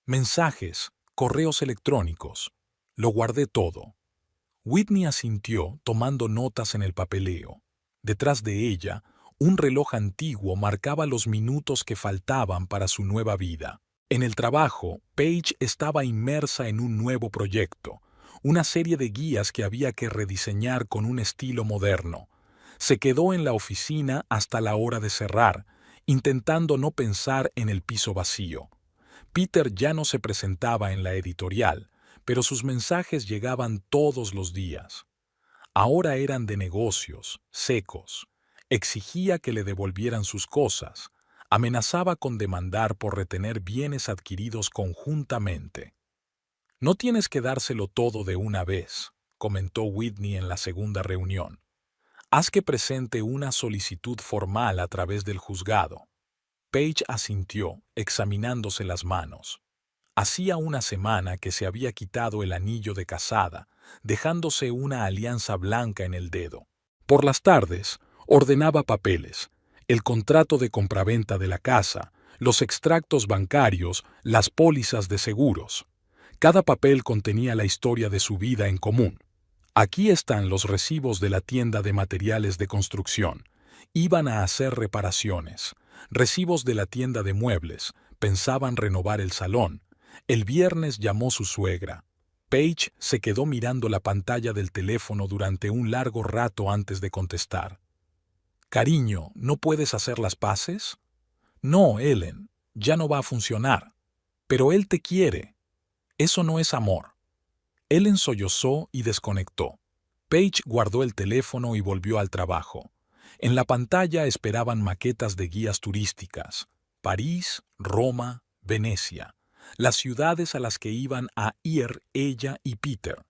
Mensajes, correos electrónicos. Lo guardé todo. Whitney asintió, tomando notas en el papeleo. Detrás de ella, un reloj antiguo marcaba los minutos que faltaban para su nueva vida. En el trabajo, Paige estaba inmersa en un nuevo proyecto, una serie de guías que había que rediseñar con un estilo moderno. Se quedó en la oficina hasta la hora de cerrar, intentando no pensar en el piso vacío. Peter ya no se presentaba en la editorial, pero sus mensajes llegaban todos los días. Ahora eran de negocios, secos. Exigía que le devolvieran sus cosas. Amenazaba con demandar por retener bienes adquiridos conjuntamente. «No tienes que dárselo todo de una vez», comentó Whitney en la segunda reunión. «Haz que presente una solicitud formal a través del juzgado». Paige asintió, examinándose las manos. Hacía una semana que se había quitado el anillo de casada, dejándose una alianza blanca en el dedo. Por las tardes, ordenaba papeles, el contrato de compraventa de la casa, los extractos bancarios, las pólizas de seguros. Cada papel contenía la historia de su vida en común. Aquí están los recibos de la tienda de materiales de construcción. Iban a hacer reparaciones. Recibos de la tienda de muebles. Pensaban renovar el salón. El viernes llamó su suegra. Paige se quedó mirando la pantalla del teléfono durante un largo rato antes de contestar. «Cariño, ¿no puedes hacer las paces?» «No, Ellen, ya no va a funcionar. Pero él te quiere. Eso no es amor». Ellen sollozó y desconectó. Paige guardó el teléfono y volvió al trabajo. En la pantalla esperaban maquetas de guías turísticas. París, Roma, Venecia. Las ciudades a las que iban a ir ella y Peter.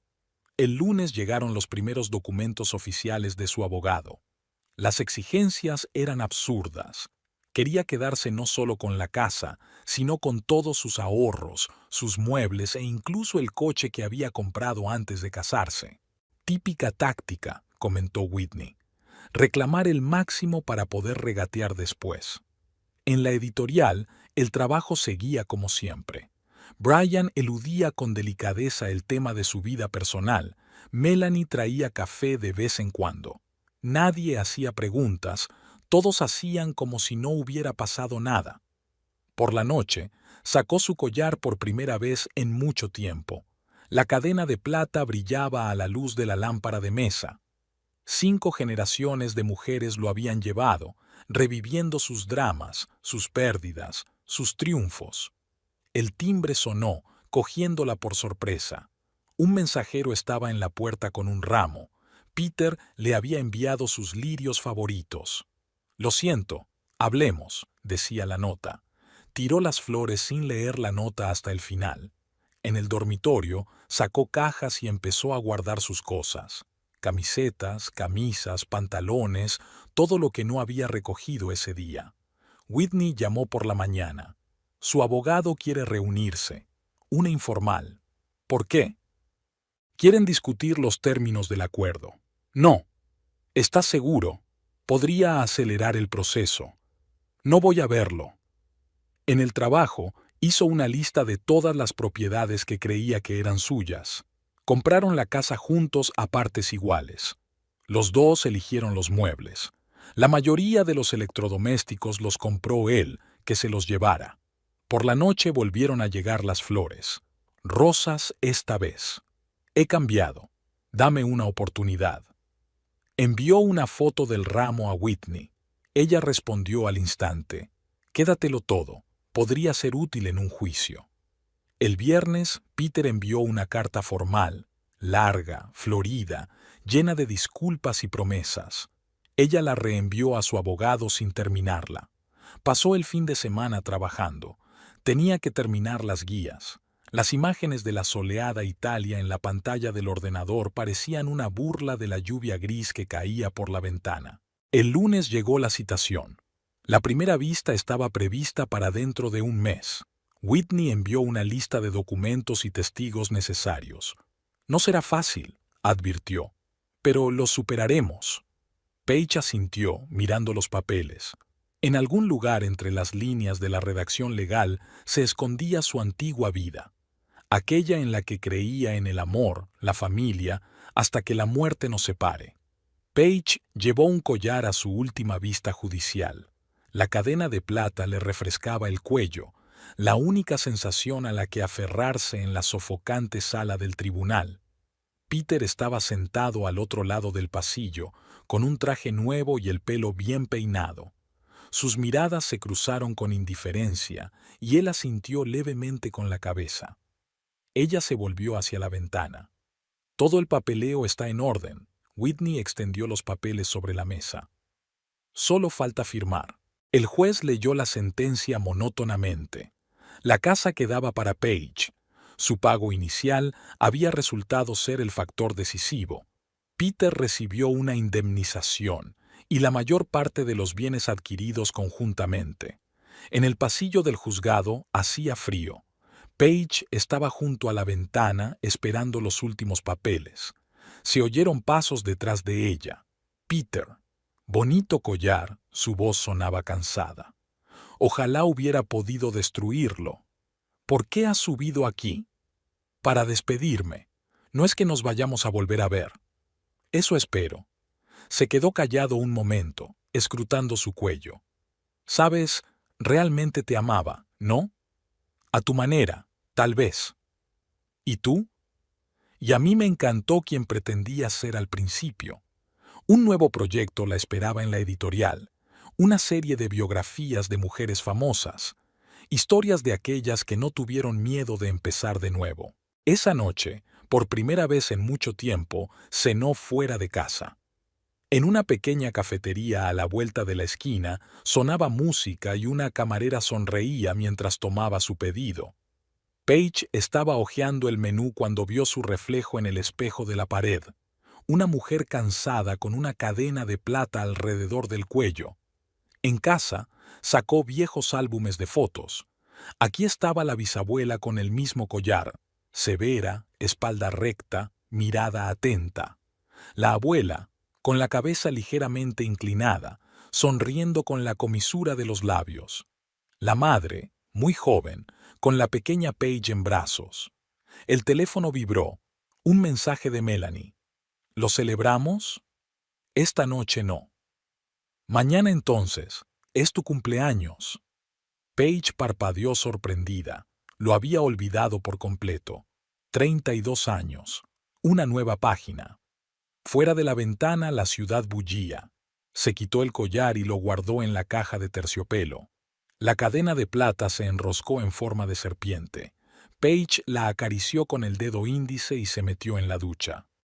El lunes llegaron los primeros documentos oficiales de su abogado. Las exigencias eran absurdas. Quería quedarse no solo con la casa, sino con todos sus ahorros, sus muebles e incluso el coche que había comprado antes de casarse. «Típica táctica», comentó Whitney. «Reclamar el máximo para poder regatear después». En la editorial, el trabajo seguía como siempre. Brian eludía con delicadeza el tema de su vida personal. Melanie traía café de vez en cuando. Nadie hacía preguntas. Todos hacían como si no hubiera pasado nada. Por la noche, sacó su collar por primera vez en mucho tiempo. La cadena de plata brillaba a la luz de la lámpara de mesa. 5 generaciones de mujeres lo habían llevado, reviviendo sus dramas, sus pérdidas, sus triunfos. El timbre sonó, cogiéndola por sorpresa. Un mensajero estaba en la puerta con un ramo. Peter le había enviado sus lirios favoritos. «Lo siento, hablemos», decía la nota. Tiró las flores sin leer la nota hasta el final. En el dormitorio sacó cajas y empezó a guardar sus cosas. Camisetas, camisas, pantalones, todo lo que no había recogido ese día. Whitney llamó por la mañana. Su abogado quiere reunirse. Una informal. ¿Por qué? Quieren discutir los términos del acuerdo. No. ¿Estás seguro? Podría acelerar el proceso. No voy a verlo. En el trabajo, hizo una lista de todas las propiedades que creía que eran suyas. Compraron la casa juntos a partes iguales. Los dos eligieron los muebles. La mayoría de los electrodomésticos los compró él, que se los llevara. Por la noche volvieron a llegar las flores. Rosas esta vez. He cambiado. Dame una oportunidad. Envió una foto del ramo a Whitney. Ella respondió al instante. Quédatelo todo. Podría ser útil en un juicio. El viernes, Peter envió una carta formal, larga, florida, llena de disculpas y promesas. Ella la reenvió a su abogado sin terminarla. Pasó el fin de semana trabajando. Tenía que terminar las guías. Las imágenes de la soleada Italia en la pantalla del ordenador parecían una burla de la lluvia gris que caía por la ventana. El lunes llegó la citación. La primera vista estaba prevista para dentro de un mes. Whitney envió una lista de documentos y testigos necesarios. No será fácil, advirtió, pero lo superaremos. Paige asintió, mirando los papeles. En algún lugar entre las líneas de la redacción legal se escondía su antigua vida, aquella en la que creía en el amor, la familia, hasta que la muerte nos separe. Paige llevó un collar a su última vista judicial. La cadena de plata le refrescaba el cuello, la única sensación a la que aferrarse en la sofocante sala del tribunal. Peter estaba sentado al otro lado del pasillo, con un traje nuevo y el pelo bien peinado. Sus miradas se cruzaron con indiferencia y él asintió levemente con la cabeza. Ella se volvió hacia la ventana. Todo el papeleo está en orden. Whitney extendió los papeles sobre la mesa. Solo falta firmar. El juez leyó la sentencia monótonamente. La casa quedaba para Paige. Su pago inicial había resultado ser el factor decisivo. Peter recibió una indemnización y la mayor parte de los bienes adquiridos conjuntamente. En el pasillo del juzgado hacía frío. Paige estaba junto a la ventana esperando los últimos papeles. Se oyeron pasos detrás de ella. Peter. Bonito collar, su voz sonaba cansada. Ojalá hubiera podido destruirlo. ¿Por qué has subido aquí? Para despedirme. No es que nos vayamos a volver a ver. Eso espero. Se quedó callado un momento, escrutando su cuello. Sabes, realmente te amaba, ¿no? A tu manera, tal vez. ¿Y tú? Y a mí me encantó quien pretendía ser al principio. Un nuevo proyecto la esperaba en la editorial, una serie de biografías de mujeres famosas, historias de aquellas que no tuvieron miedo de empezar de nuevo. Esa noche, por primera vez en mucho tiempo, cenó fuera de casa. En una pequeña cafetería a la vuelta de la esquina sonaba música y una camarera sonreía mientras tomaba su pedido. Paige estaba hojeando el menú cuando vio su reflejo en el espejo de la pared. Una mujer cansada con una cadena de plata alrededor del cuello. En casa, sacó viejos álbumes de fotos. Aquí estaba la bisabuela con el mismo collar, severa, espalda recta, mirada atenta. La abuela, con la cabeza ligeramente inclinada, sonriendo con la comisura de los labios. La madre, muy joven, con la pequeña Paige en brazos. El teléfono vibró. Un mensaje de Melanie. ¿Lo celebramos? Esta noche no. Mañana entonces. Es tu cumpleaños. Paige parpadeó sorprendida. Lo había olvidado por completo. 32 años. Una nueva página. Fuera de la ventana la ciudad bullía. Se quitó el collar y lo guardó en la caja de terciopelo. La cadena de plata se enroscó en forma de serpiente. Paige la acarició con el dedo índice y se metió en la ducha.